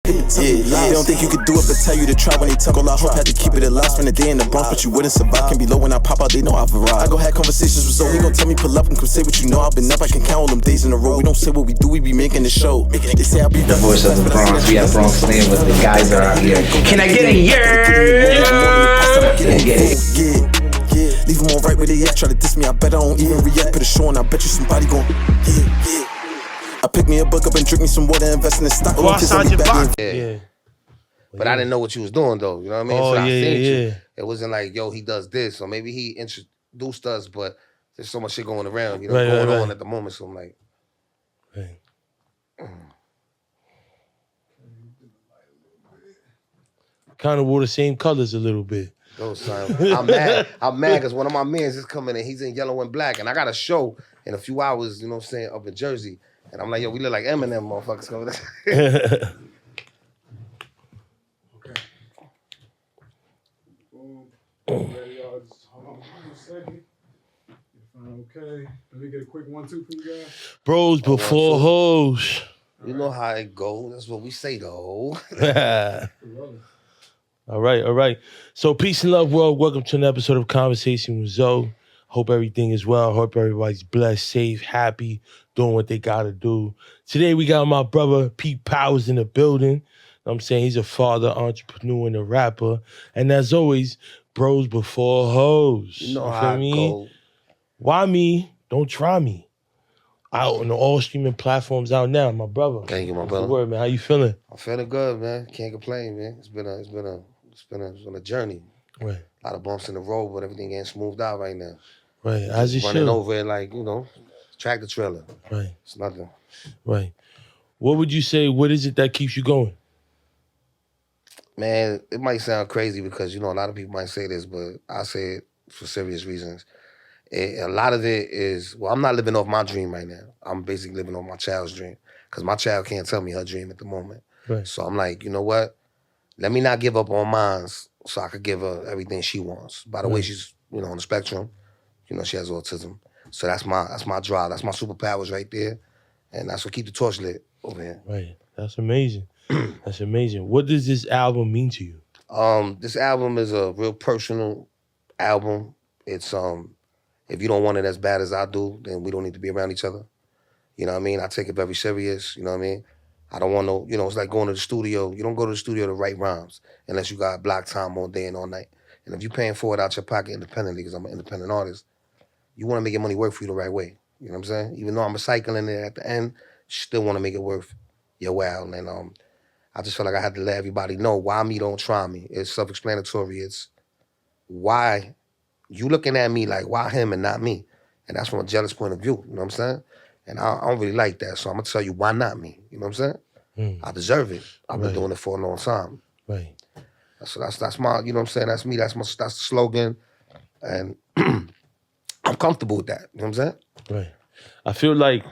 They don't think you could do it, but tell you to try when they talk all I hope had to keep it alive. Spend a day in the Bronx, but you wouldn't survive. Can be low when I pop out, they know I've arrived. I go have conversations with Zoe, he gon' tell me pull up and come say what you know. I've been up, I can count all them days in a row. We don't say what we do, we be making the show. They say I'll be the voice of the Bronx. We have Bronx name with the guys that are out here. Can I get a yeah? Can I get it? Leave them all right where they at. Try to diss me, I bet I don't even react. Put a show on, I bet you somebody gon' I pick me a book up and drink me some water, invest in the stock. But I didn't know what you was doing though, you know what I mean? So I seen you. It wasn't like, yo, he does this, or maybe he introduced us, but there's so much shit going around, you know, going on at the moment. So I'm like, kind of wore the same colors a little bit. I'm mad because one of my mans is coming and he's in yellow and black, and I got a show in a few hours, you know what I'm saying, up in Jersey. And I'm like, yo, we look like Eminem motherfuckers over there. Okay, y'all. Just hold on a second. Okay. Let me get a quick 1-2 for you guys. Bros before hoes. You know how it goes. That's what we say though. All right. So peace and love, world. Welcome to an episode of Conversation with Zoe. Hope everything is well. Hope everybody's blessed, safe, happy, doing what they gotta do. Today we got my brother Pete Powerz in the building. I'm saying he's a father, entrepreneur, and a rapper. And as always, bros before hoes. You know how it goes. Why me? Don't try me. Out on all streaming platforms out now, my brother. Thank you, my brother. What's the word, man? How you feeling? I'm feeling good, man. Can't complain, man. It's been a journey. Right. A lot of bumps in the road, but everything getting smoothed out right now. Right. As it should. Running over it like, you know, tractor trailer. Right. It's nothing. Right. What would you say? What is it that keeps you going? Man, it might sound crazy because, you know, a lot of people might say this, but I say it for serious reasons. A lot of it is, well, I'm not living off my dream right now. I'm basically living off my child's dream because my child can't tell me her dream at the moment. Right. So I'm like, you know what? Let me not give up on mine so I could give her everything she wants. By the way, she's, you know, on the spectrum. You know, she has autism. So that's my drive. That's my superpowers right there. And that's what keep the torch lit over here. Right. That's amazing. That's amazing. What does this album mean to you? This album is a real personal album. It's if you don't want it as bad as I do, then we don't need to be around each other. You know what I mean? I take it very serious, you know what I mean? I don't want no, you know, it's like going to the studio. You don't go to the studio to write rhymes unless you got block time all day and all night. And if you're paying for it out your pocket independently, because I'm an independent artist, you want to make your money work for you the right way. You know what I'm saying? Even though I'm recycling it at the end, you still want to make it worth your while. And I just feel like I had to let everybody know why me don't try me. It's self-explanatory. It's why you looking at me like, why him and not me? And that's from a jealous point of view, you know what I'm saying? And I don't really like that, so I'm going to tell you why not me, you know what I'm saying? I deserve it. I've been doing it for a long time. Right. So that's my, you know what I'm saying? That's me, that's the slogan. And I'm comfortable with that, you know what I'm saying? Right. I feel like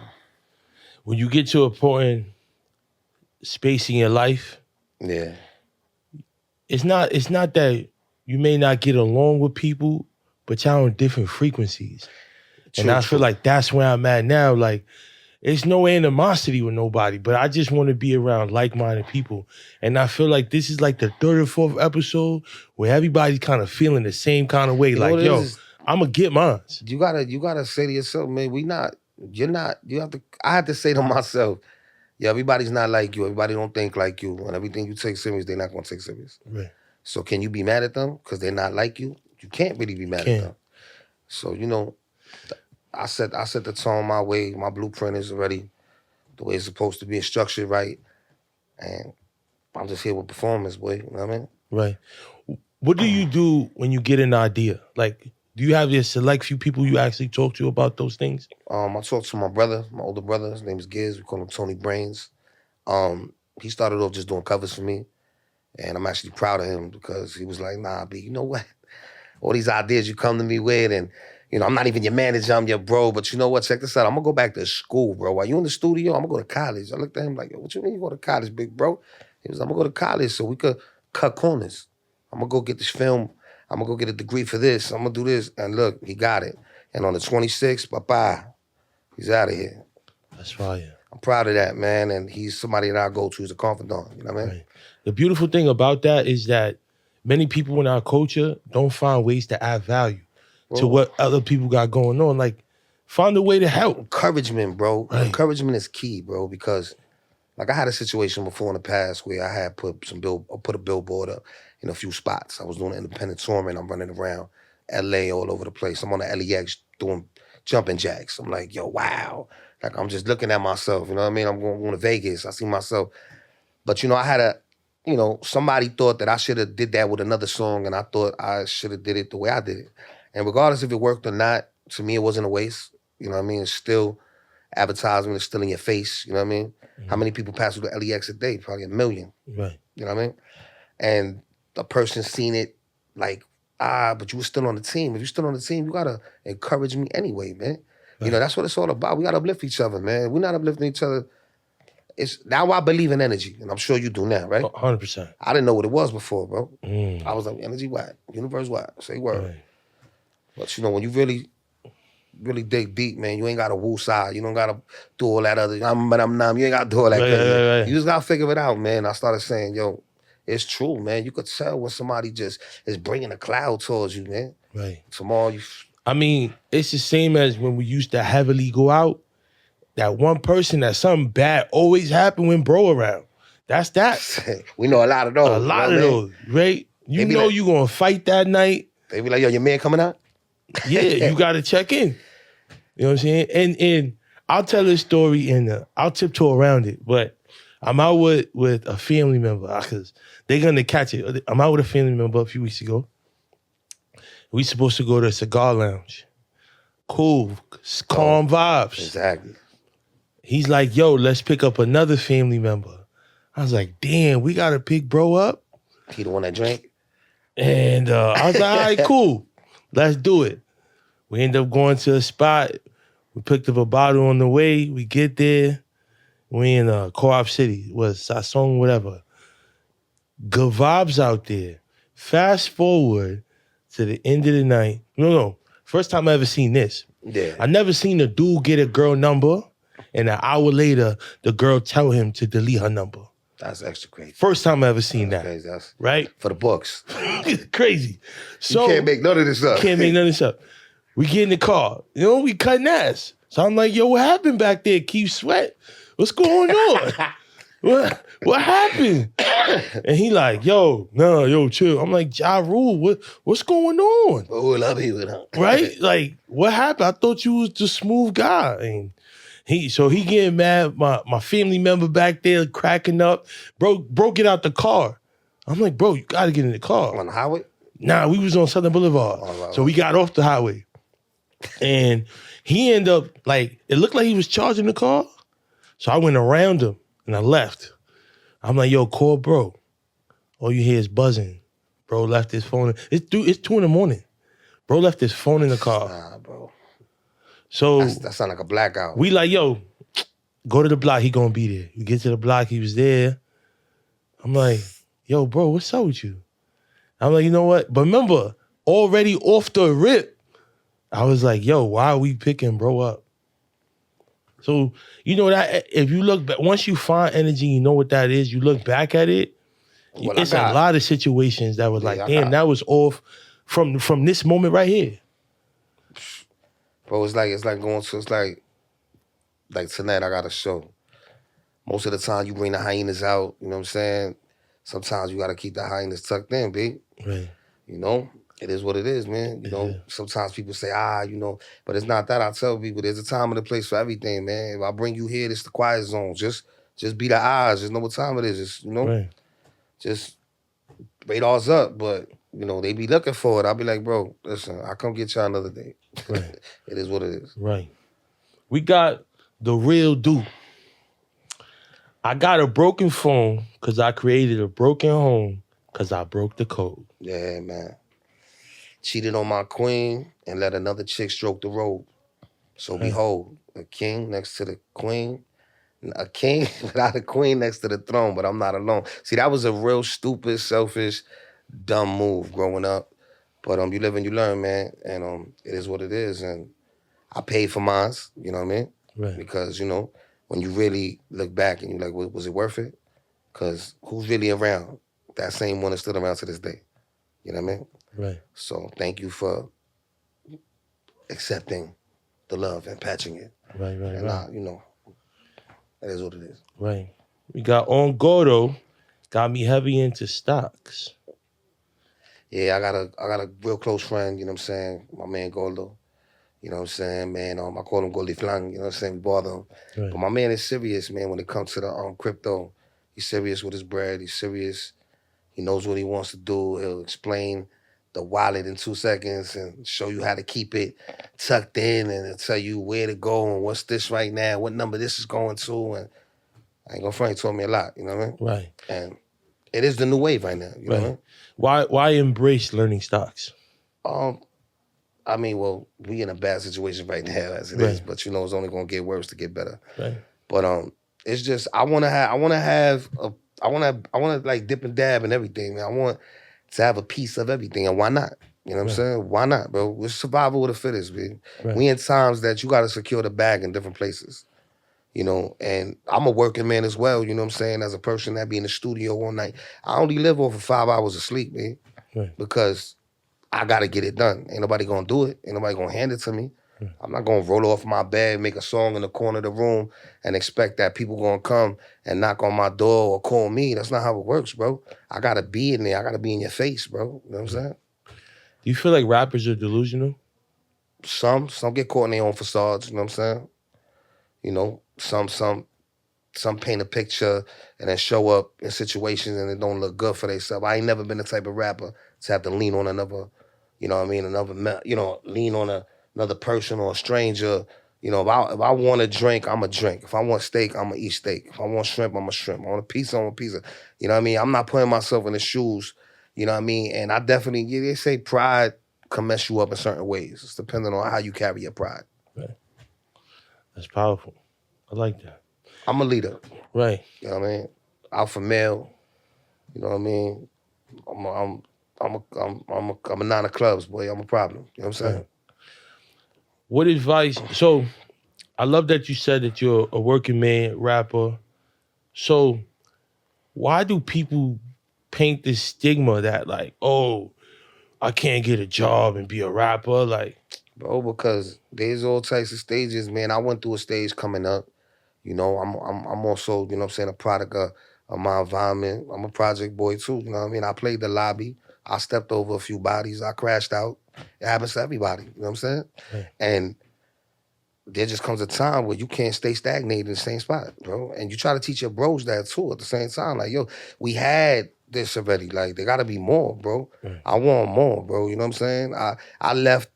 when you get to a point space in your life, it's not that you may not get along with people, but y'all on different frequencies. And I feel like that's where I'm at now. Like, it's no animosity with nobody, but I just want to be around like-minded people. And I feel like this is like the third or fourth episode where everybody's kind of feeling the same kind of way. You like, yo, I'm going to get mine. You gotta say to yourself, man, I have to say to myself, yeah, everybody's not like you. Everybody don't think like you. And everything you take serious, they're not going to take serious. Right. So can you be mad at them because they're not like you? You can't really be mad at them. So, you know, I set the tone my way. My blueprint is already the way it's supposed to be, structured right. And I'm just here with performance, boy. You know what I mean? Right. What do you do when you get an idea? Like, do you have your select few people you actually talk to about those things? I talk to my brother, my older brother. His name is Giz. We call him Tony Brains. He started off just doing covers for me. And I'm actually proud of him because he was like, nah, B, you know what? All these ideas you come to me with, and, you know, I'm not even your manager, I'm your bro, but you know what? Check this out. I'm going to go back to school, bro. While you in the studio, I'm going to go to college. I looked at him like, yo, what you mean you go to college, big bro? He was like, I'm going to go to college so we could cut corners. I'm going to go get this film. I'm going to go get a degree for this. I'm going to do this. And look, he got it. And on the 26th, bye-bye. He's out of here. That's fire. I'm proud of that, man. And he's somebody that I go to as a confidant. You know what I mean? Right. The beautiful thing about that is that many people in our culture don't find ways to add value to what other people got going on. Like, find a way to help. Encouragement, bro. Right. Encouragement is key, bro, because like I had a situation before in the past where I had put a billboard up in a few spots. I was doing independent touring. I'm running around LA all over the place. I'm on the LEX doing jumping jacks. I'm like, yo, wow. Like I'm just looking at myself, you know what I mean? I'm going to Vegas. I see myself. But I had somebody thought that I should have did that with another song, and I thought I should have did it the way I did it. And regardless if it worked or not, to me it wasn't a waste. You know what I mean? It's still advertisement, it's still in your face, you know what I mean? Mm-hmm. How many people pass through the LEX a day? Probably 1 million. Right. You know what I mean? And a person seen it like, but you were still on the team. If you're still on the team, you gotta encourage me anyway, man. Right. That's what it's all about. We gotta uplift each other, man. We're not uplifting each other. It's now I believe in energy, and I'm sure you do now, right? 100%. I didn't know what it was before, bro. I was like, energy what? Universe what? Say word. Right. But when you really dig deep, man, you ain't gotta woo side. You don't gotta do all that other, you ain't gotta do all that crazy. Right. You just gotta figure it out, man. I started saying, yo, it's true, man. You could tell when somebody just is bringing a cloud towards you, man. Right. Tomorrow I mean, it's the same as when we used to heavily go out. That one person that something bad always happened when bro around. That's that. We know a lot of those. A lot of those, right? You know you gonna fight that night. They be like, yo, your man coming out? Yeah, you gotta check in. You know what I'm saying? And I'll tell this story and I'll tiptoe around it, but I'm out with a family member because they're gonna catch it. I'm out with a family member a few weeks ago. We supposed to go to a cigar lounge. Cool, calm vibes. Exactly. He's like, yo, let's pick up another family member. I was like, damn, we gotta pick bro up. He the one that drank? And I was like, all right, cool. Let's do it. We end up going to a spot. We picked up a bottle on the way. We get there. We in Co-op City. Was Sasong, whatever. Good vibes out there. Fast forward to the end of the night. No. First time I ever seen this. Yeah. I never seen a dude get a girl number and an hour later, the girl tell him to delete her number. That's extra crazy. First time I ever seen that. Crazy. That's right? For the books. Crazy. So you can't make none of this up. Can't make none of this up. We get in the car. We cutting ass. So I'm like, yo, what happened back there? Keith Sweat? What's going on? What happened? And he like, yo, chill. I'm like, Ja Rule, what's going on? Oh, love you, right? Like, what happened? I thought you was the smooth guy. And he getting mad. My family member back there cracking up. Bro, get out the car. I'm like, bro, you gotta get in the car. On the highway? Nah, we was on Southern Boulevard. Right. So we got off the highway. And he ended up, like, it looked like he was charging the car. So I went around him and I left. I'm like, yo, call bro. All you hear is buzzing. Bro left his phone. It's 2 a.m. Bro left his phone in the car. Nah, bro. So that sound like a blackout. We like, yo, go to the block. He gonna be there. We get to the block. He was there. I'm like, yo, bro, what's up with you? I'm like, you know what? But remember, already off the rip, I was like, yo, why are we picking bro up? So, that if you look back, once you find energy, you know what that is, you look back at it, it's a lot of situations that was like, damn, that was off from this moment right here. Bro, it's like going to, like tonight I got a show. Most of the time you bring the hyenas out, you know what I'm saying? Sometimes you got to keep the hyenas tucked in, B. Right. It is what it is, man. Sometimes people say, but it's not that. I tell people there's a time and a place for everything, man. If I bring you here, it's the quiet zone. Just be the eyes. Just know what time it is. Just, just radars up. But, they be looking for it. I'll be like, bro, listen, I'll come get y'all another day. Right. It is what it is. Right. We got the real dude. I got a broken phone because I created a broken home because I broke the code. Yeah, man. Cheated on my queen and let another chick stroke the robe. So behold, a king next to the queen. A king without a queen next to the throne, but I'm not alone. See, that was a real stupid, selfish, dumb move growing up. But you live and you learn, man. And it is what it is. And I paid for mine, you know what I mean? Right. Because, when you really look back and you're like, was it worth it? Because who's really around? That same one is still around to this day. You know what I mean? Right. So thank you for accepting the love and patching it. Right. And that is what it is. Right. We got on Gordo, got me heavy into stocks. Yeah, I got a real close friend, you know what I'm saying? My man Gordo. You know what I'm saying, man? I call him Goldie Flang, you know what I'm saying? We bother him. Right. But my man is serious, man, when it comes to the crypto. He's serious with his bread. He's serious. He knows what he wants to do. He'll explain the wallet in 2 seconds and show you how to keep it tucked in, and he'll tell you where to go and what's this right now, what number this is going to. And I ain't gonna front, he taught me a lot, you know what I mean? Right. And it is the new wave right now, you know what I mean? Why embrace learning stocks? I mean, well, we in a bad situation right now as it is, but you know it's only gonna get worse to get better. Right. But it's just I wanna like dip and dab and everything, man. I want to have a piece of everything, and why not? You know what I'm saying? Why not, bro? It's survival of the fittest, man. Right. We in times that you gotta secure the bag in different places. You know, and I'm a working man as well, you know what I'm saying, as a person that be in the studio all night. I only live off of 5 hours of sleep, man. Right. Because I gotta get it done. Ain't nobody gonna do it. Ain't nobody gonna hand it to me. I'm not gonna roll off my bed, make a song in the corner of the room, and expect that people gonna come and knock on my door or call me. That's not how it works, bro. I gotta be in there. I gotta be in your face, bro. You know what I'm saying? Do you feel like rappers are delusional? Some get caught in their own facades, you know what I'm saying? You know, some paint a picture and then show up in situations and it don't look good for themselves. I ain't never been the type of rapper to have to lean on another, you know what I mean, lean on another person or a stranger. You know, if I want a drink, I'm a drink. If I want steak, I'm gonna eat steak. If I want shrimp, I'm a shrimp. I want a pizza, I'm a pizza. You know what I mean? I'm not putting myself in the shoes, you know what I mean? And I definitely, they say pride can mess you up in certain ways. It's depending on how you carry your pride. Right. That's powerful. I like that. I'm a leader. Right. You know what I mean? Alpha male. You know what I mean? I'm a 9 of clubs, boy. I'm a problem. You know what I'm saying? Right. What advice? So, I love that you said that you're a working man rapper. So, why do people paint this stigma that like, oh, I can't get a job and be a rapper? Like, bro, because there's all types of stages, man. I went through a stage coming up. You know, I'm also, you know what I'm saying, a product of my environment. I'm a project boy too, you know what I mean? I played the lobby. I stepped over a few bodies. I crashed out. It happens to everybody, you know what I'm saying? Right. And there just comes a time where you can't stay stagnated in the same spot, bro. And you try to teach your bros that too at the same time. Like, yo, we had this already. Like, there gotta be more, bro. Right. I want more, bro. You know what I'm saying? I left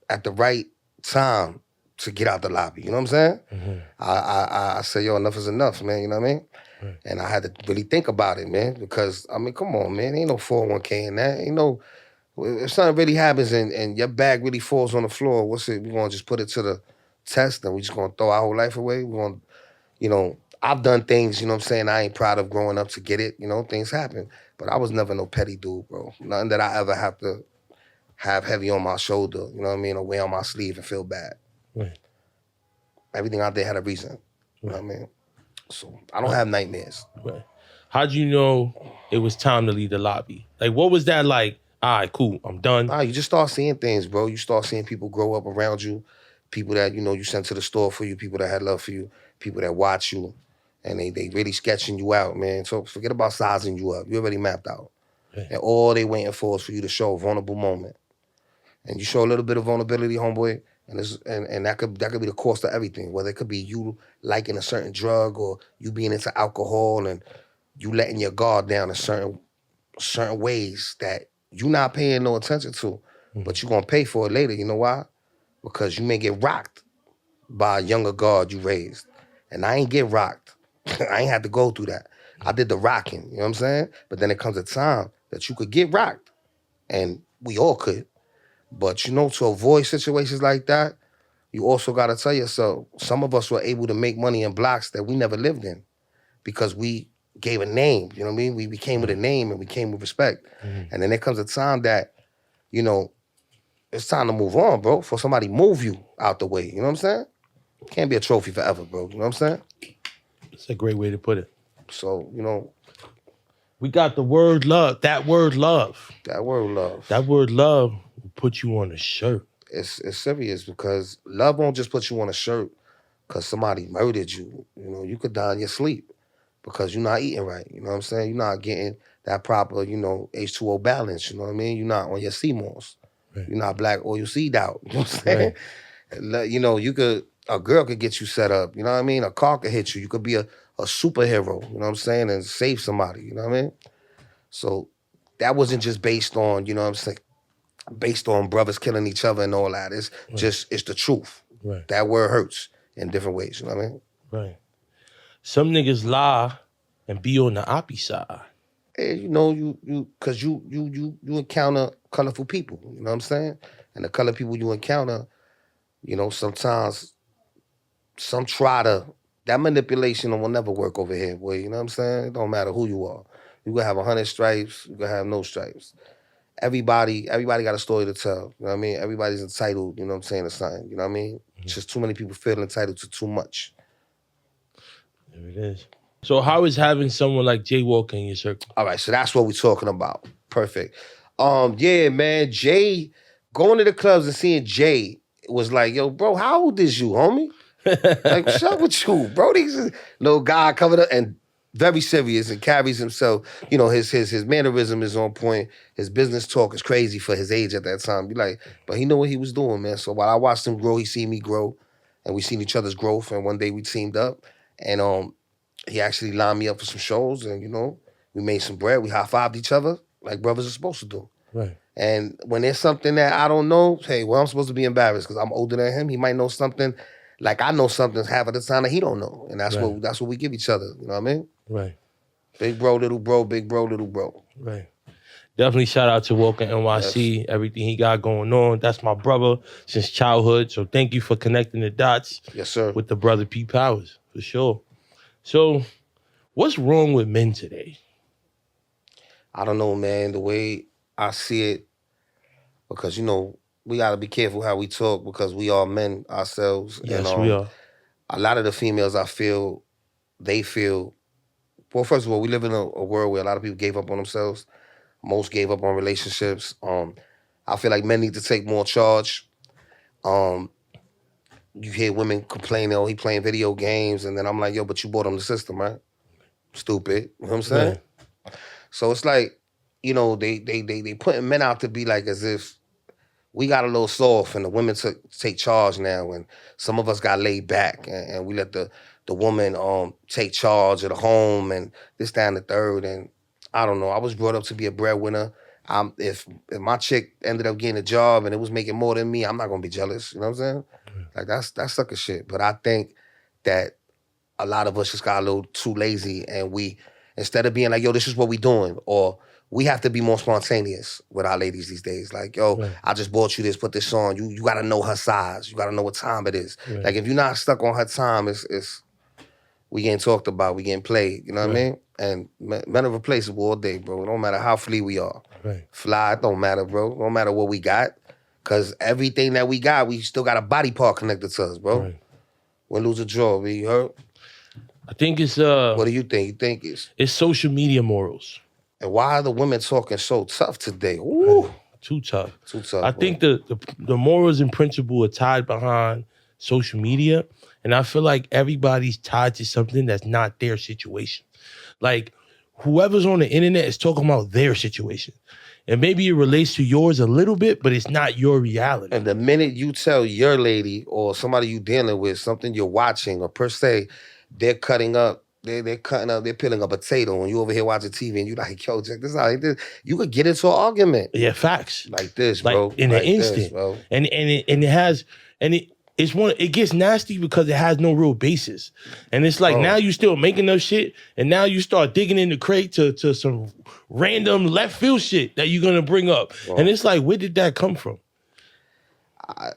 at the right time to get out the lobby. You know what I'm saying? Mm-hmm. I say, yo, enough is enough, man. You know what I mean? Right. And I had to really think about it, man, because, I mean, come on, man. Ain't no 401k in that. Ain't no, if something really happens and your bag really falls on the floor, what's it? We gonna just put it to the test and we just gonna throw our whole life away? We gonna, you know, I've done things, you know what I'm saying, I ain't proud of growing up to get it. You know, things happen. But I was never no petty dude, bro. Nothing that I ever have to have heavy on my shoulder, you know what I mean, or wear on my sleeve and feel bad. Right. Everything out there had a reason, you know what I mean? So I don't have nightmares. Right. How'd you know it was time to leave the lobby? Like, what was that like? All right, cool, I'm done. Nah, you just start seeing things, bro. You start seeing people grow up around you, people that, you know, you sent to the store for you, people that had love for you, people that watch you, and they really sketching you out, man. So forget about sizing you up. You already mapped out. Right. And all they waiting for is for you to show a vulnerable moment. And you show a little bit of vulnerability, homeboy, and that could be the cost of everything. Whether it could be you liking a certain drug or you being into alcohol and you letting your guard down in certain ways that you not paying no attention to, but you're gonna pay for it later. You know why? Because you may get rocked by a younger guard you raised. And I ain't get rocked. I ain't had to go through that. I did the rocking, you know what I'm saying? But then it comes a time that you could get rocked. And we all could. But you know, to avoid situations like that, you also gotta tell yourself, some of us were able to make money in blocks that we never lived in because we gave a name, you know what I mean? We came with a name and we came with respect. Mm-hmm. And then there comes a time that, you know, it's time to move on, bro, for somebody move you out the way, you know what I'm saying? Can't be a trophy forever, bro, you know what I'm saying? That's a great way to put it. So, you know. We got the word love. That word love. That word love. That word love will put you on a shirt. It's serious because love won't just put you on a shirt because somebody murdered you. You know, you could die in your sleep because you're not eating right. You know what I'm saying? You're not getting that proper, you know, H2O balance. You know what I mean? You're not on your CMOS. Right. You're not black oil seed out. You know what I'm saying? Right. You know, a girl could get you set up. You know what I mean? A car could hit you. You could be a superhero. You know what I'm saying? And save somebody. You know what I mean? So that wasn't just based on, you know what I'm saying, based on brothers killing each other and all that. It's just, it's the truth. Right. That word hurts in different ways, you know what I mean? Right. Some niggas lie and be on the oppy side. Hey, you know, cause you encounter colorful people, you know what I'm saying? And the color people you encounter, you know, sometimes that manipulation will never work over here, boy, you know what I'm saying? It don't matter who you are. You can have 100 stripes, you can have no stripes. Everybody got a story to tell, you know what I mean? Everybody's entitled, you know what I'm saying, to something, you know what I mean? Mm-hmm. Just too many people feel entitled to too much. There it is. So how is having someone like Jwalker in your circle? All right, so that's what we're talking about. Perfect. Yeah, man, Jay, going to the clubs and seeing Jay was like, yo, bro, how old is you, homie? Like, what's up with you, bro? These little guy covered up and very serious and carries himself. You know, his mannerism is on point. His business talk is crazy for his age at that time. Be like, but he knew what he was doing, man. So while I watched him grow, he seen me grow, and we seen each other's growth. And one day we teamed up, and he actually lined me up for some shows, and you know, we made some bread. We high-fived each other like brothers are supposed to do. Right. And when there's something that I don't know, hey, well, I'm supposed to be embarrassed because I'm older than him. He might know something, like I know something half of the time that he don't know, and that's what we give each other. You know what I mean? Right. Big bro, little bro, big bro, little bro. Right. Definitely shout out to Jwalker NYC, everything he got going on. That's my brother since childhood. So thank you for connecting the dots. Yes, sir. With the brother P. Powerz, for sure. So what's wrong with men today? I don't know, man. The way I see it, because, you know, we got to be careful how we talk because we are men ourselves. Yes, and, we are. A lot of the females, I feel, they feel, well, first of all, we live in a world where a lot of people gave up on themselves. Most gave up on relationships. I feel like men need to take more charge. You hear women complaining, oh, he playing video games, and then I'm like, yo, but you bought him the system, right? Stupid. You know what I'm saying? Right. So it's like, you know, they putting men out to be like as if we got a little soft and the women take charge now, and some of us got laid back and we let the woman take charge of the home and this, that, and the third. And I don't know. I was brought up to be a breadwinner. If my chick ended up getting a job and it was making more than me, I'm not gonna be jealous. You know what I'm saying? Like that's sucker shit. But I think that a lot of us just got a little too lazy, and we, instead of being like, yo, this is what we doing, or we have to be more spontaneous with our ladies these days. Like, yo, I just bought you this, put this on. You gotta know her size. You gotta know what time it is. Right. Like if you're not stuck on her time, it's we getting talked about, we getting played. You know what I mean? And men are replaceable all day, bro. It don't matter how flea we are. Right. Fly, it don't matter, bro. It don't matter what we got. Cause everything that we got, we still got a body part connected to us, bro. Right. Win, lose, or draw, be hurt. I think it's What do you think? You think it's social media morals. And why are the women talking so tough today? Ooh. Too tough. Too tough. I think the morals and principle are tied behind social media. And I feel like everybody's tied to something that's not their situation. Like whoever's on the internet is talking about their situation. And maybe it relates to yours a little bit, but it's not your reality. And the minute you tell your lady or somebody you dealing with something you're watching, or per se, they're cutting up, they're peeling a potato, and you over here watching TV, and you like, yo, check this out. You could get into an argument. Yeah, facts. Like this, like, bro. In an instant. This, bro. And it gets nasty because it has no real basis. And it's like now you still making up shit, and now you start digging in the crate to some random left field shit that you're gonna bring up. Oh. And it's like, where did that come from? I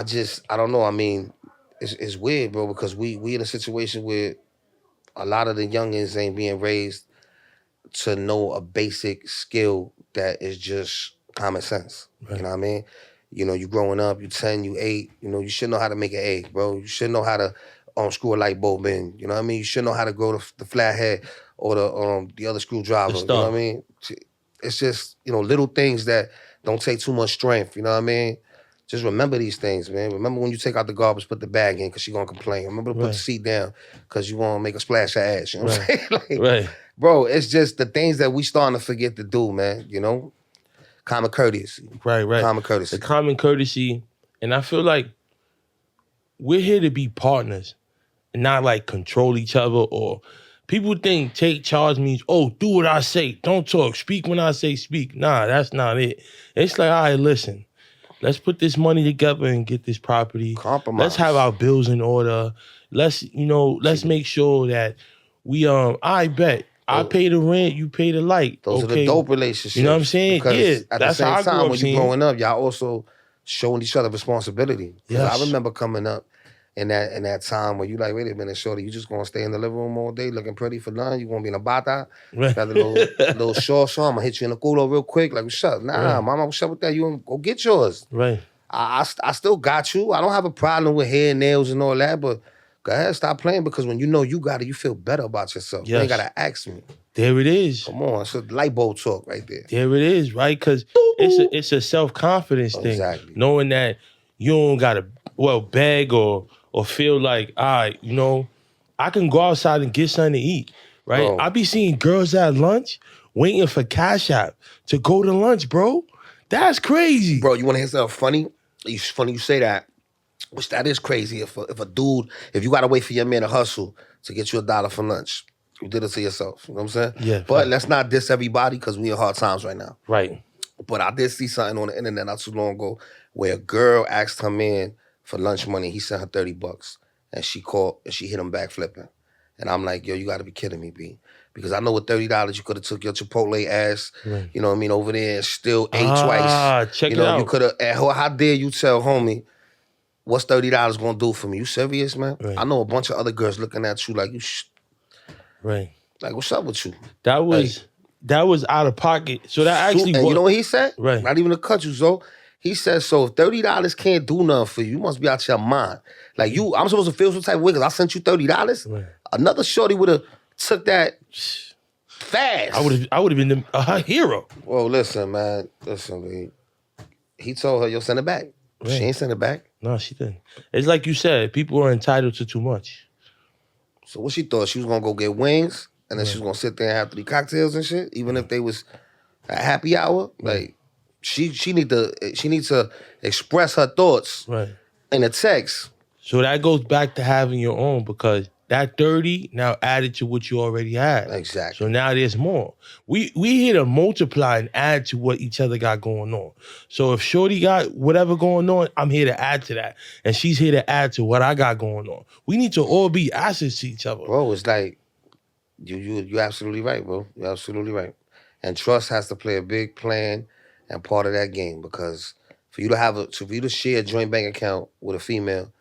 don't know. I mean, it's weird, bro, because we in a situation where a lot of the youngins ain't being raised to know a basic skill that is just common sense. Right. You know what I mean? You know, you growing up, you 10, you 8, you know, you should know how to make an egg, bro. You should know how to screw a light bulb in. You know what I mean? You should know how to grow the flathead or the other screwdriver. You know what I mean? It's just, little things that don't take too much strength. You know what I mean? Just remember these things, man. Remember when you take out the garbage, put the bag in because she's going to complain. Remember to put the seat down because you want to make a splash of ass. You know what I'm saying? Like, bro, it's just the things that we starting to forget to do, man. Common courtesy. Right. Common courtesy. The common courtesy. And I feel like we're here to be partners and not like control each other, or people think take charge means, oh, do what I say. Don't talk. Speak when I say speak. Nah, that's not it. It's like, all right, listen. Let's put this money together and get this property. Compromise. Let's have our bills in order. Let's make sure that we I bet I pay the rent, you pay the light. Those are the dope relationships. You know what I'm saying? Because at that's the same how I grew time, up when seeing. you're growing up, y'all also showing each other responsibility. Yes. I remember coming up in that time where you like, wait a minute, shorty, you just gonna stay in the living room all day looking pretty for nothing? You gonna be in a bata? Right. Got a little short, I'm gonna hit you in the culo real quick. Like, what's up? Nah, mama, what's up with that? You gonna go get yours. Right. I still got you. I don't have a problem with hair, nails, and all that, but go ahead, stop playing, because when you know you got it, you feel better about yourself. Yes. You ain't gotta ask me. There it is. Come on, it's a light bulb talk right there. There it is, right? Because it's a self-confidence thing. Exactly. Knowing that you don't gotta beg or feel like, all right, I can go outside and get something to eat, right? Bro. I be seeing girls at lunch waiting for Cash App to go to lunch, bro. That's crazy. Bro, you wanna hear something funny? It's funny you say that. Which that is crazy. If a dude, if you gotta wait for your man to hustle to get you $1 for lunch, you did it to yourself. You know what I'm saying? Yeah. But let's not diss everybody because we in hard times right now. Right. But I did see something on the internet not too long ago where a girl asked her man for lunch money. He sent her $30, and she called and she hit him back flipping. And I'm like, yo, you got to be kidding me, B. Because I know with $30 you could have took your Chipotle ass, Right. you know what I mean, over there and still ate twice. Check you it know, out. you could have. How dare you tell homie, what's $30 gonna do for me? You serious, man? Right. I know a bunch of other girls looking at you like Right. like, what's up with you? That was out of pocket. So that actually And you know what he said? Right. Not even to cut you, so he said, so if $30 can't do nothing for you, you must be out your mind. Like I'm supposed to feel some type of way because I sent you $30? Right. Another shorty would have took that fast. I would have been a hero. Well, listen, man. Listen, he told her, yo, send it back. Right. She ain't send it back. No, she didn't. It's like you said, people are entitled to too much. So what she thought? She was gonna go get wings and then she was gonna sit there and have 3 cocktails and shit, even if they was a happy hour. Like she need to express her thoughts Right. in a text. So that goes back to having your own, because that 30 now added to what you already had. Exactly. So now there's more. We here to multiply and add to what each other got going on. So if Shorty got whatever going on, I'm here to add to that. And she's here to add to what I got going on. We need to all be assets to each other. Bro, it's like you're absolutely right, bro. You're absolutely right. And trust has to play a big plan and part of that game, because for you to share a joint bank account with a female,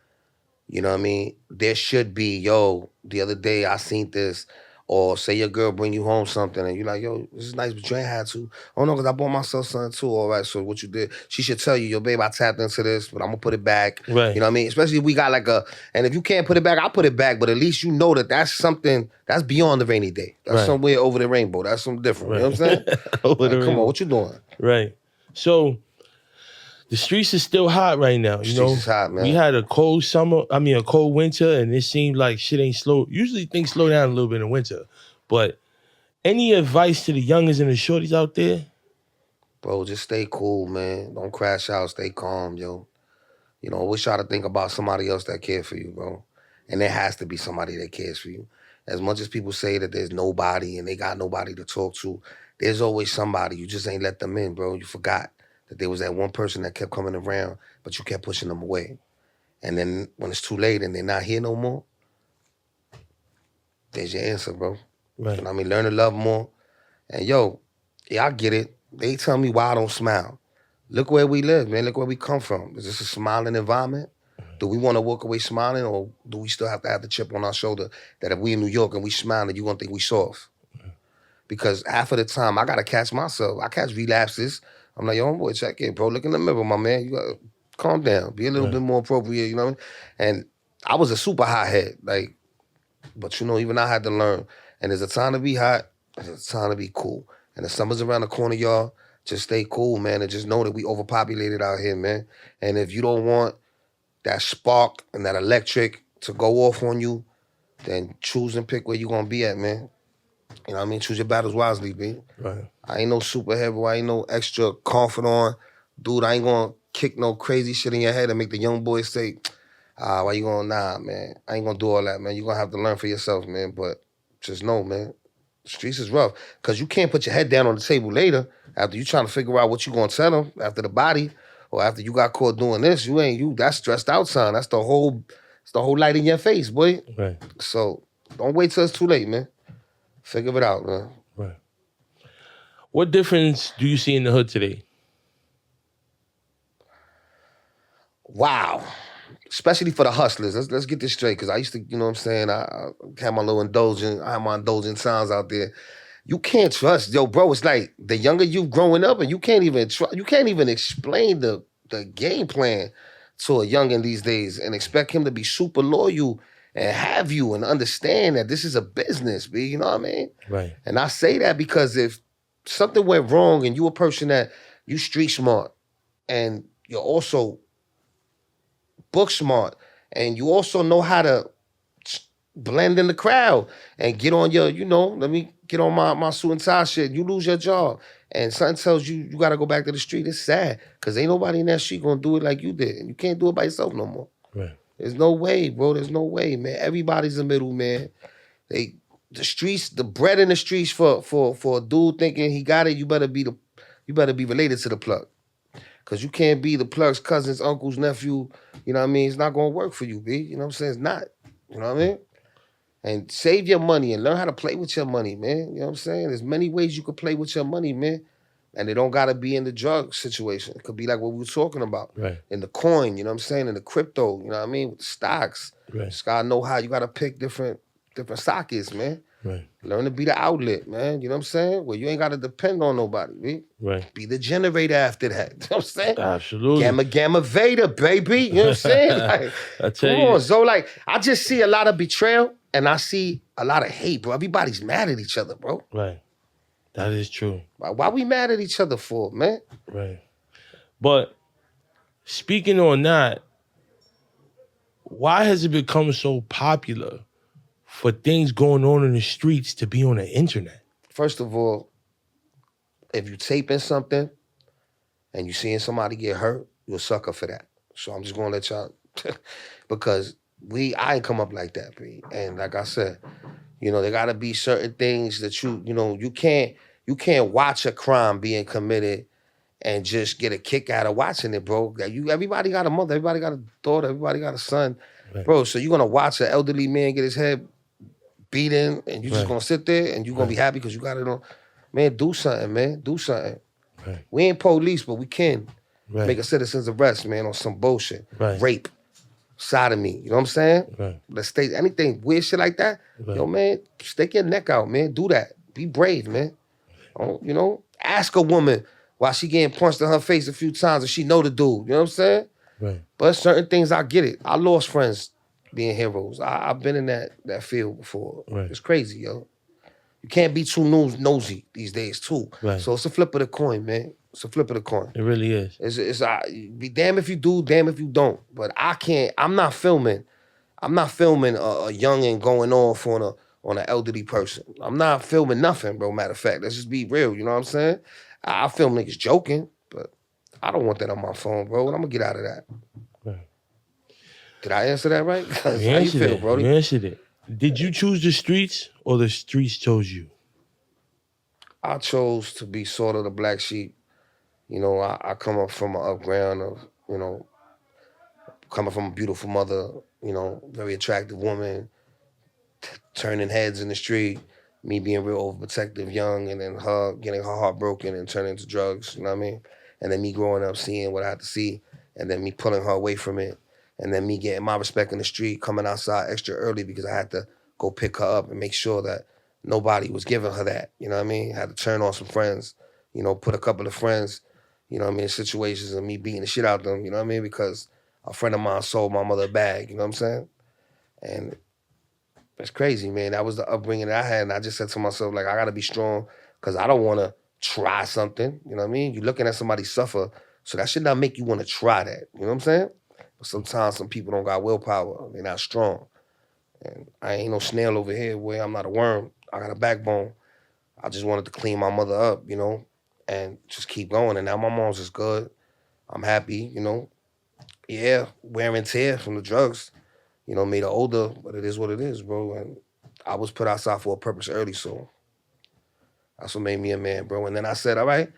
you know what I mean? There should be, yo, the other day I seen this, or say your girl bring you home something and you're like, yo, this is nice, but you ain't had to. Oh no, because I bought myself something too. All right, so what you did, she should tell you, yo, babe, I tapped into this, but I'm gonna put it back. Right. You know what I mean? Especially if we got and if you can't put it back, I'll put it back, but at least you know that that's something, that's beyond the rainy day. That's Right. somewhere over the rainbow. That's something different. Right. You know what I'm saying? Over the Come rainbow. on, what you doing? Right. So the streets is still hot right now. You know, Streets is hot, man. We had a cold winter, and it seemed like shit ain't slow. Usually things slow down a little bit in winter. But any advice to the youngins and the shorties out there? Bro, just stay cool, man. Don't crash out. Stay calm, yo. You know, always try to think about somebody else that cares for you, bro. And there has to be somebody that cares for you. As much as people say that there's nobody and they got nobody to talk to, there's always somebody. You just ain't let them in, bro. You forgot that there was that one person that kept coming around, but you kept pushing them away. And then when it's too late and they're not here no more, there's your answer, bro. Right. You know what I mean? Learn to love more. And yo, yeah, I get it. They tell me why I don't smile. Look where we live, man. Look where we come from. Is this a smiling environment? Do we want to walk away smiling, or do we still have to have the chip on our shoulder that if we in New York and we smiling, you gonna think we soft? Because half of the time I gotta catch myself. I catch relapses. I'm like, yo, boy, check it, bro. Look in the mirror, my man. You gotta calm down. Be a little bit more appropriate, you know what I mean? And I was a super hothead, like, but you know, even I had to learn. And there's a time to be hot, there's a time to be cool. And the summer's around the corner, y'all. Just stay cool, man, and just know that we overpopulated out here, man. And if you don't want that spark and that electric to go off on you, then choose and pick where you gonna be at, man. You know what I mean? Choose your battles wisely, B. Right. I ain't no superhero. I ain't no extra confidant. Dude, I ain't gonna kick no crazy shit in your head and make the young boys say, why you gonna, nah, man. I ain't gonna do all that, man. You gonna have to learn for yourself, man. But just know, man, the streets is rough. Because you can't put your head down on the table later after you trying to figure out what you gonna tell them after the body or after you got caught doing this. That's stressed out, son. It's the whole light in your face, boy. Right. So don't wait till it's too late, man. Figure it out, man. Right. What difference do you see in the hood today? Wow. Especially for the hustlers. Let's get this straight, because I used to, you know what I'm saying, I had my little indulgent sounds out there. You can't trust, yo, bro, it's like the younger you growing up and you can't even explain the game plan to a youngin' these days and expect him to be super loyal and have you and understand that this is a business, B, you know what I mean? Right. And I say that because if something went wrong and you a person that you street smart and you're also book smart and you also know how to blend in the crowd and get on your, let me get on my suit and tie shit, you lose your job and something tells you you gotta go back to the street, it's sad because ain't nobody in that street gonna do it like you did and you can't do it by yourself no more. Right. There's no way, bro. There's no way, man. Everybody's a middleman. The streets, the bread in the streets for a dude thinking he got it. You better be related to the plug, cause you can't be the plug's cousin's uncle's nephew. You know what I mean? It's not gonna work for you, B. You know what I'm saying? It's not. You know what I mean? And save your money and learn how to play with your money, man. You know what I'm saying? There's many ways you could play with your money, man. And it don't gotta be in the drug situation. It could be like what we were talking about. Right. In the coin, you know what I'm saying? In the crypto, you know what I mean? With the stocks. Right. Just gotta know how you gotta pick different sockets, man. Right. Learn to be the outlet, man. You know what I'm saying? Where you ain't gotta depend on nobody, man. Right. Be the generator after that. You know what I'm saying? Absolutely. Gamma Vader, baby. You know what I'm saying? Like, I tell come you. on, so like, I just see a lot of betrayal and I see a lot of hate, bro. Everybody's mad at each other, bro. Right. That is true. Why we mad at each other for, man? Right. But speaking on that, why has it become so popular for things going on in the streets to be on the internet? First of all, if you taping something and you seeing somebody get hurt, you're a sucker for that. So I'm just gonna let y'all, because I ain't come up like that, B. And like I said, there gotta be certain things that you can't watch a crime being committed and just get a kick out of watching it, bro. Everybody got a mother, everybody got a daughter, everybody got a son. Right. Bro, so you're gonna watch an elderly man get his head beaten and you just gonna sit there and you're gonna be happy because you got it on. Man, do something, man. Do something. Right. We ain't police, but we can make a citizen's arrest, man, on some bullshit. Right. Rape, sodomy, you know what I'm saying? Right. Let's stay, anything weird shit like that, yo, man, stick your neck out, man. Do that. Be brave, man. Ask a woman why she getting punched in her face a few times if she know the dude, you know what I'm saying? Right. But certain things, I get it. I lost friends being heroes. I've been in that field before. Right. It's crazy, yo. You can't be too nosy these days, too. Right. So it's a flip of the coin, man. It's a flip of the coin. It really is. It's be damn if you do, damn if you don't. But I'm not filming a youngin' going off on an elderly person. I'm not filming nothing, bro, matter of fact. Let's just be real, you know what I'm saying? I film niggas joking, but I don't want that on my phone, bro. I'm gonna get out of that. Right. Did I answer that right? You answered it, Brody. You answered it. Did you choose the streets or the streets chose you? I chose to be sort of the black sheep. I come up from an upground of, coming from a beautiful mother, very attractive woman, turning heads in the street, me being real overprotective young, and then her getting her heart broken and turning to drugs, you know what I mean? And then me growing up seeing what I had to see, and then me pulling her away from it, and then me getting my respect in the street, coming outside extra early because I had to go pick her up and make sure that nobody was giving her that, you know what I mean? I had to turn on some friends, put a couple of friends, you know what I mean, in situations of me beating the shit out of them, you know what I mean? Because a friend of mine sold my mother a bag, you know what I'm saying? And it's crazy, man. That was the upbringing that I had. And I just said to myself, like, I got to be strong because I don't want to try something. You know what I mean? You're looking at somebody suffer, so that should not make you want to try that. You know what I'm saying? But sometimes some people don't got willpower. They're not strong. And I ain't no snail over here where I'm not a worm. I got a backbone. I just wanted to clean my mother up, you know, and just keep going. And now my mom's is good. I'm happy, you know. Yeah, wear and tear from the drugs, you know, made her older, but it is what it is, bro. And I was put outside for a purpose early, so that's what made me a man, bro. And then I said, all right,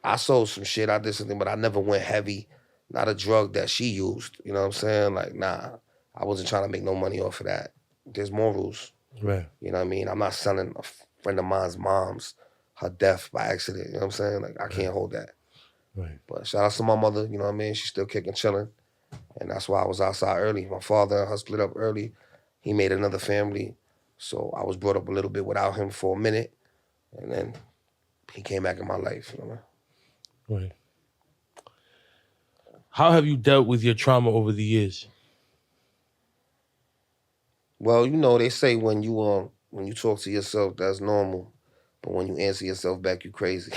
I sold some shit, I did something, but I never went heavy. Not a drug that she used, you know what I'm saying? Like, nah, I wasn't trying to make no money off of that. There's more rules. Right. You know what I mean? I'm not selling a friend of mine's mom's, her death by accident, you know what I'm saying? Like, I can't hold that. Right. But shout out to my mother, you know what I mean? She's still kicking, chilling. And that's why I was outside early. My father and her split up early. He made another family. So I was brought up a little bit without him for a minute. And then he came back in my life, you know? Right. How have you dealt with your trauma over the years? Well, you know, they say when you talk to yourself, that's normal. But when you answer yourself back, you crazy.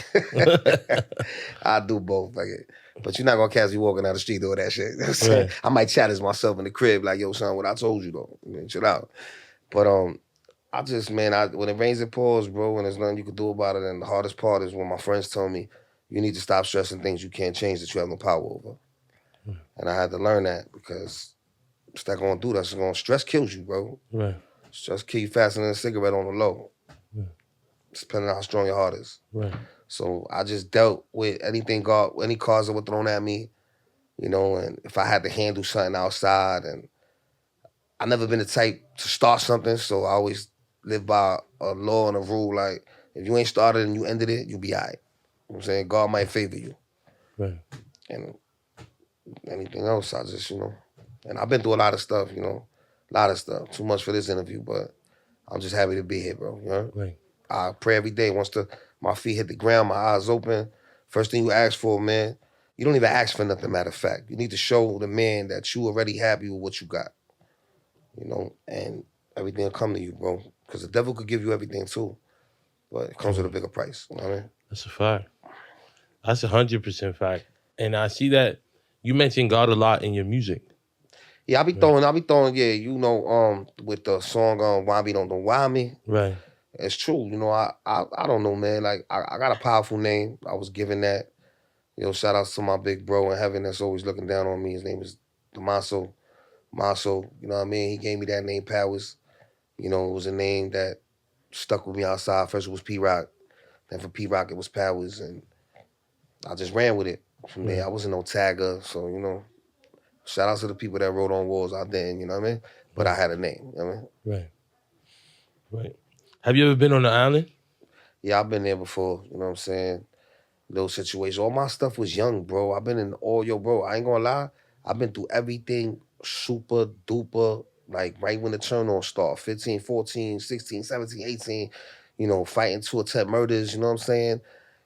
I do both. But you're not going to catch me walking down the street doing that shit. You know what I'm saying? I might challenge myself in the crib like, yo, son, what I told you, though. I mean, chill out. But I just, man, when it rains, it pours, bro, and there's nothing you can do about it. And the hardest part is when my friends told me, you need to stop stressing things you can't change that you have no power over. And I had to learn that because what's that going to do? That's going to stress kills you, bro. Right. Stress kill you faster than a cigarette on the low. Depending on how strong your heart is. Right. So I just dealt with any cards that were thrown at me, you know, and if I had to handle something outside, and I never been the type to start something, so I always live by a law and a rule, like, if you ain't started and you ended it, you'll be all right. You know what I'm saying? God might favor you. Right. And anything else, I just, you know, and I've been through a lot of stuff, you know, a lot of stuff. Too much for this interview, but I'm just happy to be here, bro, you know? Right. I pray every day. Once my feet hit the ground, my eyes open, first thing you ask for, man, you don't even ask for nothing, matter of fact. You need to show the man that you already happy with what you got, you know, and everything will come to you, bro. Because the devil could give you everything too, but it comes with a bigger price, you know what I mean? That's a fact. That's 100% fact. And I see that you mention God a lot in your music. Yeah, I be throwing, yeah, you know, with the song Why Me Don't Know Why Me. Right. It's true, you know, I don't know, man. Like, I got a powerful name. I was given that. You know, shout out to my big bro in heaven that's always looking down on me. His name is Maso, you know what I mean? He gave me that name, Powerz. You know, it was a name that stuck with me outside. First it was P-Rock. Then for P-Rock, it was Powerz. And I just ran with it from there. I wasn't no tagger, so, you know, shout out to the people that wrote on walls out there, you know what I mean? But I had a name, you know what I mean? Right. Right. Have you ever been on the island? Yeah, I've been there before, you know what I'm saying? Little situations. All my stuff was young, bro. I've been in bro, I ain't gonna lie. I've been through everything super duper, like right when the turn on start. 15, 14, 16, 17, 18, you know, fighting 2 attempt murders, you know what I'm saying?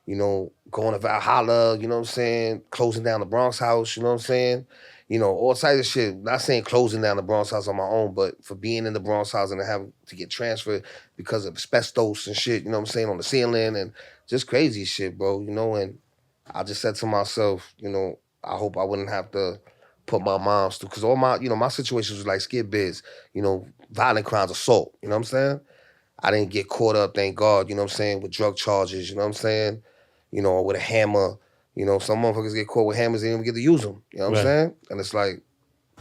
You know, going to Valhalla, you know what I'm saying? Closing down the Bronx house, you know what I'm saying? You know, all types of shit. Not saying closing down the Bronx house on my own, but for being in the Bronx house and having to get transferred because of asbestos and shit, you know what I'm saying, on the ceiling and just crazy shit, bro, you know? And I just said to myself, you know, I hope I wouldn't have to put my moms through, because all my, you know, my situations was like skid biz, you know, violent crimes, assault, you know what I'm saying? I didn't get caught up, thank God, you know what I'm saying, with drug charges, you know what I'm saying? You know, with a hammer. You know, some motherfuckers get caught with hammers, they don't even get to use them. You know what I'm saying? And it's like,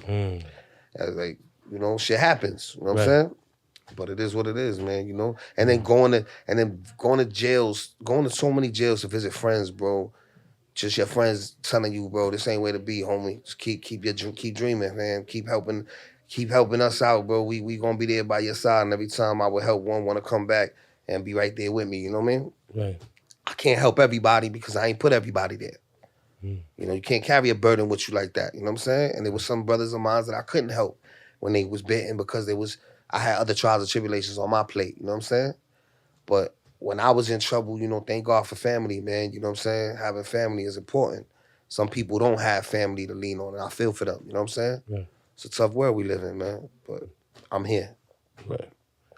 you know, shit happens. You know what I'm saying? But it is what it is, man, you know? And then going to jails, going to so many jails to visit friends, bro. Just your friends telling you, bro, this ain't way to be, homie. Just keep dreaming, man. Keep helping us out, bro. We gonna be there by your side. And every time I would help one want to come back and be right there with me, you know what I mean? Right. I can't help everybody because I ain't put everybody there. You know, you can't carry a burden with you like that. You know what I'm saying? And there was some brothers of mine that I couldn't help when they was bitten because I had other trials and tribulations on my plate. You know what I'm saying? But when I was in trouble, you know, thank God for family, man. You know what I'm saying? Having family is important. Some people don't have family to lean on, and I feel for them. You know what I'm saying? Yeah. It's a tough world we live in, man. But I'm here. Right.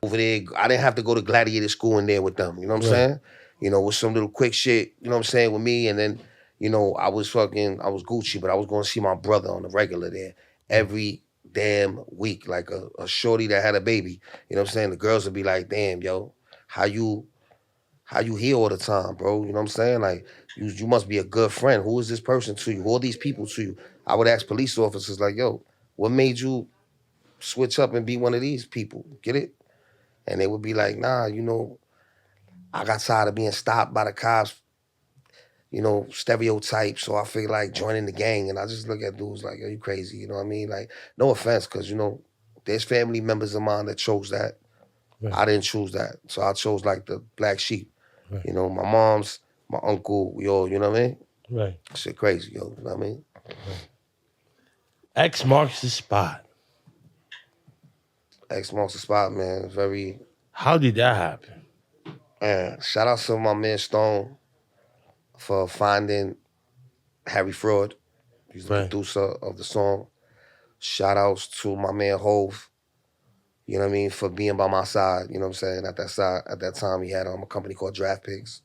Over there, I didn't have to go to gladiator school in there with them. You know what I'm saying? You know, with some little quick shit, you know what I'm saying, with me. And then, you know, I was Gucci, but I was going to see my brother on the regular there every damn week, like a shorty that had a baby. You know what I'm saying? The girls would be like, damn, yo, how you here all the time, bro? You know what I'm saying? Like, you must be a good friend. Who is this person to you? Who are these people to you? I would ask police officers like, yo, what made you switch up and be one of these people? Get it? And they would be like, nah, you know, I got tired of being stopped by the cops, you know, stereotypes. So I feel like joining the gang. And I just look at dudes like, yo, you crazy. You know what I mean? Like, no offense, because, you know, there's family members of mine that chose that. Right. I didn't choose that. So I chose like the black sheep. Right. You know, my mom's, my uncle, we all, you know what I mean? Right. Shit crazy, yo. You know what I mean? Right. X marks the spot. X marks the spot, man. Very. How did that happen? Man, shout out to my man Stone for finding Harry Fraud. He's the producer of the song. Shout outs to my man Hove, you know what I mean, for being by my side, you know what I'm saying? At that time he had a company called Draft Picks.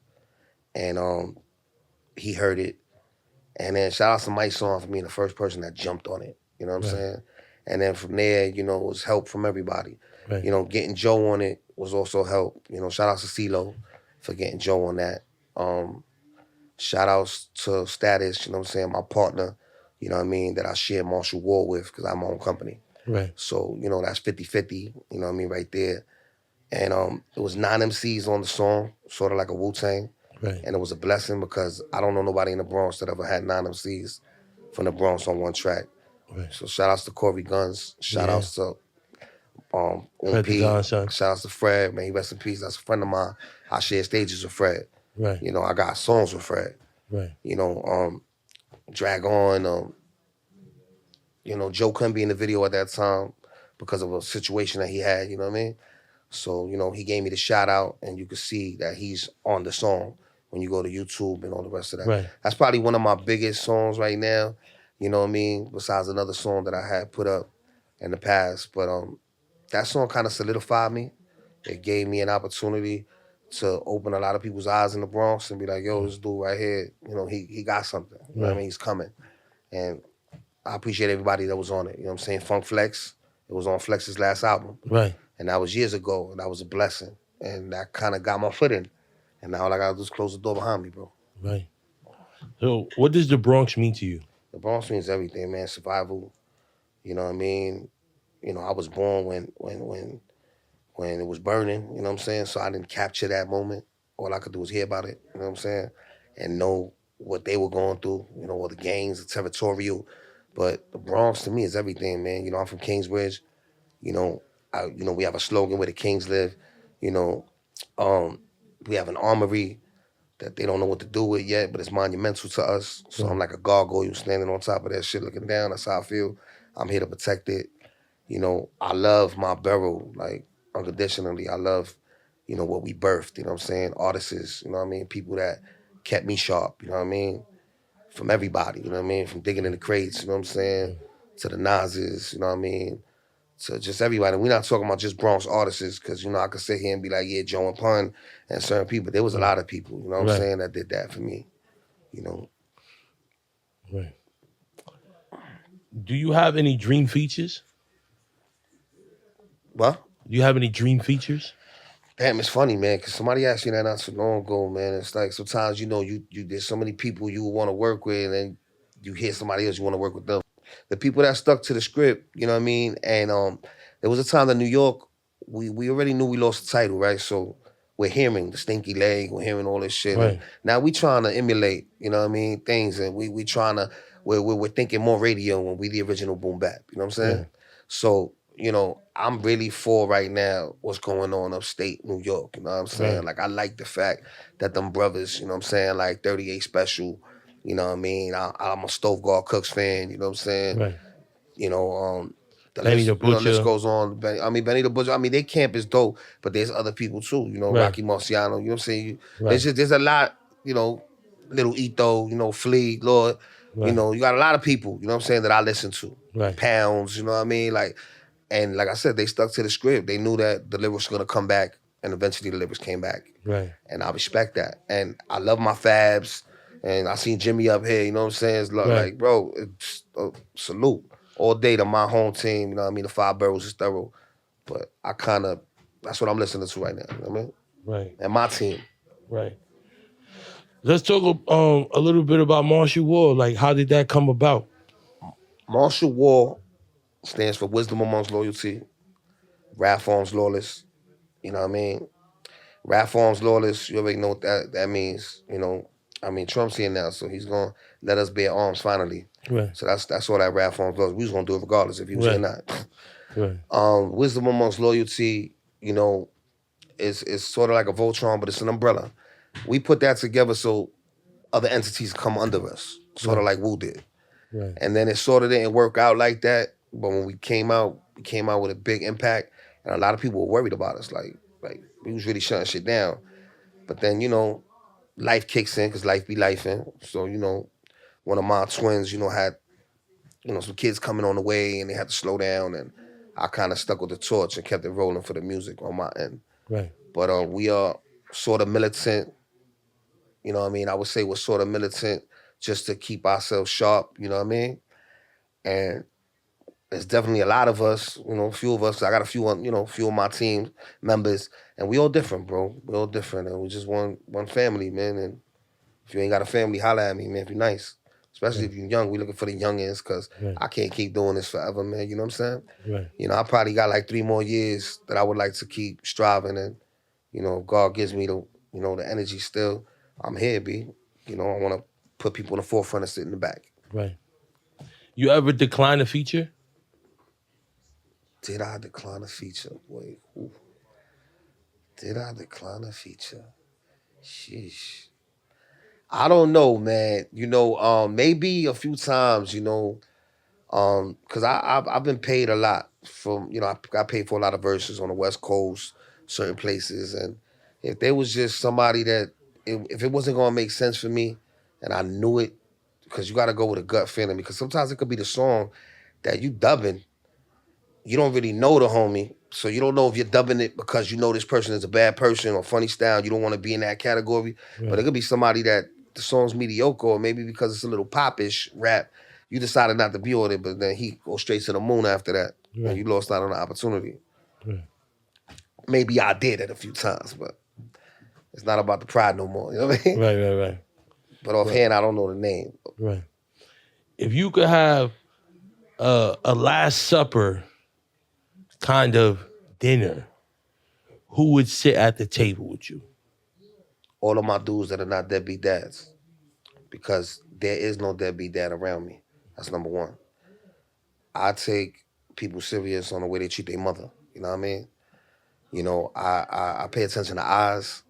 And he heard it. And then shout out to Mike Song for being the first person that jumped on it. You know what I'm saying? And then from there, you know, it was help from everybody. Right. You know, getting Joe on it was also help. You know, shout out to CeeLo for getting Joe on that. Shout outs to Status, you know what I'm saying, my partner, you know what I mean, that I share Marshall Ward with because I'm my own company. Right. So, you know, that's 50-50, you know what I mean, right there. And it was 9 MCs on the song, sort of like a Wu-Tang. Right. And it was a blessing because I don't know nobody in the Bronx that ever had 9 MCs from the Bronx on one track. Right. So shout outs to Corey Guns, shout outs to Oppy, shout outs to Fred, man, he rest in peace. That's a friend of mine. I share stages with Fred. Right. You know, I got songs with Fred. Right. You know, Drag On, you know, Joe couldn't be in the video at that time because of a situation that he had, you know what I mean? So, you know, he gave me the shout out and you could see that he's on the song when you go to YouTube and all the rest of that. Right. That's probably one of my biggest songs right now, you know what I mean? Besides another song that I had put up in the past. But that song kind of solidified me. It gave me an opportunity to open a lot of people's eyes in the Bronx and be like, yo, this dude right here, you know, he got something. You know what I mean? He's coming. And I appreciate everybody that was on it. You know what I'm saying? Funk Flex, it was on Flex's last album. Right. And that was years ago, and that was a blessing. And that kind of got my foot in. And now all I got to do is close the door behind me, bro. Right. So what does the Bronx mean to you? The Bronx means everything, man. Survival. You know what I mean? You know, I was born when it was burning, you know what I'm saying? So I didn't capture that moment. All I could do was hear about it, you know what I'm saying? And know what they were going through, you know, all the gangs, the territorial. But the Bronx to me is everything, man. You know, I'm from Kingsbridge. You know, we have a slogan where the kings live. You know, we have an armory that they don't know what to do with yet, but it's monumental to us. So I'm like a gargoyle standing on top of that shit looking down. That's how I feel. I'm here to protect it. You know, I love my borough, like, unconditionally. I love, you know, what we birthed, you know what I'm saying? Artists, you know what I mean? People that kept me sharp, you know what I mean? From everybody, you know what I mean? From digging in the crates, you know what I'm saying? To the Nazes, you know what I mean? To just everybody. We're not talking about just Bronx artists, because, you know, I could sit here and be like, yeah, Joe and Pun and certain people. There was a lot of people, you know what I'm saying, that did that for me, you know? Right. Do you have any dream features? What? Do you have any dream features? Damn, it's funny, man, because somebody asked me that not so long ago, man. It's like sometimes, you know, you there's so many people you want to work with, and then you hear somebody else, you want to work with them. The people that stuck to the script, you know what I mean? And there was a time in New York, we already knew we lost the title, right? So we're hearing the stinky leg, we're hearing all this shit. Right. And now we trying to emulate, you know what I mean, things, and we trying to, we're thinking more radio when we the original boom bap, you know what I'm saying? Yeah. So, you know, I'm really for right now what's going on upstate New York, you know what I'm saying? Right. Like, I like the fact that them brothers, you know what I'm saying, like 38 Special, you know what I mean? I'm a Stove Guard Cooks fan, you know what I'm saying? Right. You know, Benny the Butcher. list goes on. Benny the Butcher. I mean, their camp is dope, but there's other people too. You know, Right. Rocky Marciano. You know what I'm saying? Right. There's a lot. You know, Little Ito. You know, Flea, Lord. You know, you got a lot of people, you know what I'm saying, that I listen to. Right. Pounds, you know what I mean? And like I said, they stuck to the script. They knew that the lyrics were gonna come back, and eventually the lyrics came back. Right. And I respect that. And I love my Fabs, and I seen Jimmy up here, you know what I'm saying? It's like, bro, it's a salute. All day to my home team, you know what I mean? The 5 boroughs is thorough. But that's what I'm listening to right now, you know what I mean? Right. And my team. Right. Let's talk a little bit about martial law. Like, how did that come about? Martial law stands for wisdom amongst loyalty. Rap forms lawless. You know what I mean? Rap forms lawless. You already know what that means. You know, I mean, Trump's here now, so he's gonna let us bear arms finally. Right. So that's all that rap forms lawless. We was gonna do it regardless if he was here or not. Right. Wisdom amongst loyalty. You know, is sort of like a Voltron, but it's an umbrella. We put that together so other entities come under us, sort of like Wu did. Right. And then it sort of didn't work out like that. But when we came out with a big impact, and a lot of people were worried about us. Like we was really shutting shit down. But then, you know, life kicks in, because life be lifing. So, you know, one of my twins, you know, had, you know, some kids coming on the way, and they had to slow down, and I kind of stuck with the torch and kept it rolling for the music on my end. Right. But we are sort of militant. You know what I mean? I would say we're sort of militant just to keep ourselves sharp, you know what I mean? And there's definitely a lot of us, you know, a few of us. I got a few of my team members, and we all different, bro. We all different, and we just one family, man. And if you ain't got a family, holla at me, man, if you're nice. Especially if you're young, we looking for the youngins, because I can't keep doing this forever, man, you know what I'm saying? Right. You know, I probably got like 3 more years that I would like to keep striving, and, you know, God gives me the, you know, the energy still. I'm here, B. You know, I want to put people in the forefront and sit in the back. Right. You ever decline a feature? Did I decline a feature? Wait, who? Did I decline a feature? Sheesh. I don't know, man. You know, maybe a few times, you know, because I've been paid a lot from, you know, I got paid for a lot of verses on the West Coast, certain places, and if there was just somebody that, if it wasn't gonna make sense for me, and I knew it, because you gotta go with a gut feeling, because sometimes it could be the song that you dubbing, you don't really know the homie, so you don't know if you're dubbing it because you know this person is a bad person or funny style, you don't want to be in that category, but it could be somebody that the song's mediocre, or maybe because it's a little popish rap, you decided not to be on it, but then he goes straight to the moon after that, and you lost out on the opportunity. Maybe I did it a few times, but it's not about the pride no more, you know what I mean? Right. But offhand, I don't know the name. Right. If you could have a Last Supper kind of dinner, who would sit at the table with you? All of my dudes that are not deadbeat dads, because there is no deadbeat dad around me. That's number one. I take people serious on the way they treat their mother. You know what I mean? You know, I pay attention to eyes.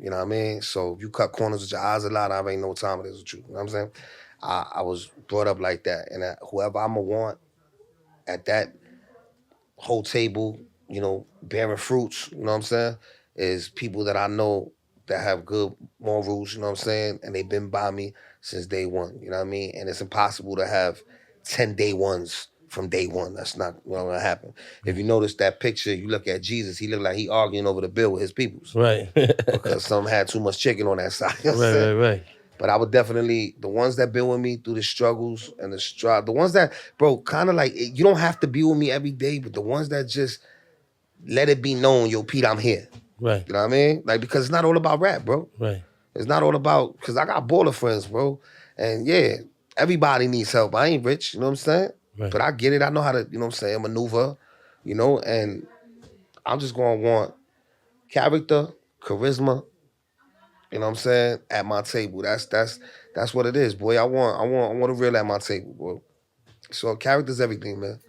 You know what I mean? So if you cut corners with your eyes a lot, I ain't no time with this with you. You know what I'm saying? I was brought up like that. And whoever I'm going to want at that whole table, you know, bearing fruits, you know what I'm saying, is people that I know that have good morals, you know what I'm saying? And they've been by me since day one, you know what I mean? And it's impossible to have 10 day ones from day one. That's not gonna happen. If you notice that picture, you look at Jesus, he looked like he arguing over the bill with his peoples. Right. Because some had too much chicken on that side. You know Right. But I would definitely, the ones that been with me through the struggles and the strive, the ones that, bro, kind of like, you don't have to be with me every day, but the ones that just let it be known, yo, Pete, I'm here. Right. You know what I mean? Like, because it's not all about rap, bro. Right. It's not all about, because I got baller friends, bro. And yeah, everybody needs help. I ain't rich, you know what I'm saying? Right. But I get it. I know how to, you know what I'm saying, maneuver, you know, and I'm just going to want character, charisma, you know what I'm saying, at my table. That's what it is, boy. I want a real at my table, bro. So character's everything, man.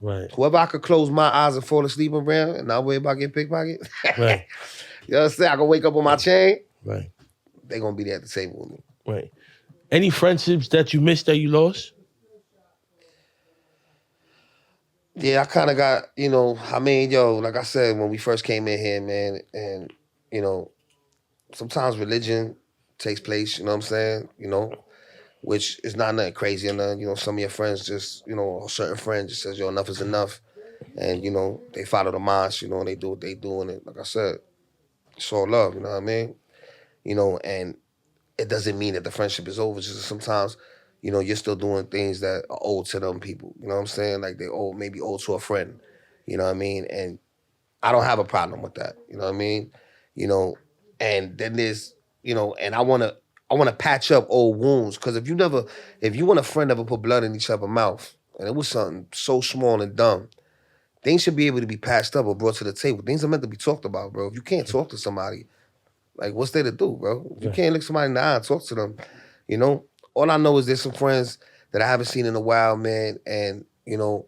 Right. Whoever I could close my eyes and fall asleep around and not worry about getting pickpocketed. Right. You know what I'm saying? I can wake up on my chain. Right. They gonna be there at the table with me. Right. Any friendships that you missed that you lost? Yeah, I kind of got, you know, I mean, yo, like I said, when we first came in here, man, and, you know, sometimes religion takes place, you know what I'm saying? You know, which is not nothing crazy. And you know, some of your friends just, you know, a certain friend just says, yo, enough is enough. And, you know, they follow the mosque, you know, and they do what they do. And like I said, it's all love, you know what I mean? You know, and it doesn't mean that the friendship is over. It's just sometimes, you know, you're still doing things that are old to them people. You know what I'm saying? Like they're old, maybe old to a friend. You know what I mean? And I don't have a problem with that. You know what I mean? You know, and then there's, you know, and I wanna patch up old wounds. Cause if you want a friend ever put blood in each other's mouth, and it was something so small and dumb, things should be able to be patched up or brought to the table. Things are meant to be talked about, bro. If you can't talk to somebody, like, what's there to do, bro? If you can't look somebody in the eye and talk to them, you know? All I know is there's some friends that I haven't seen in a while, man, and, you know,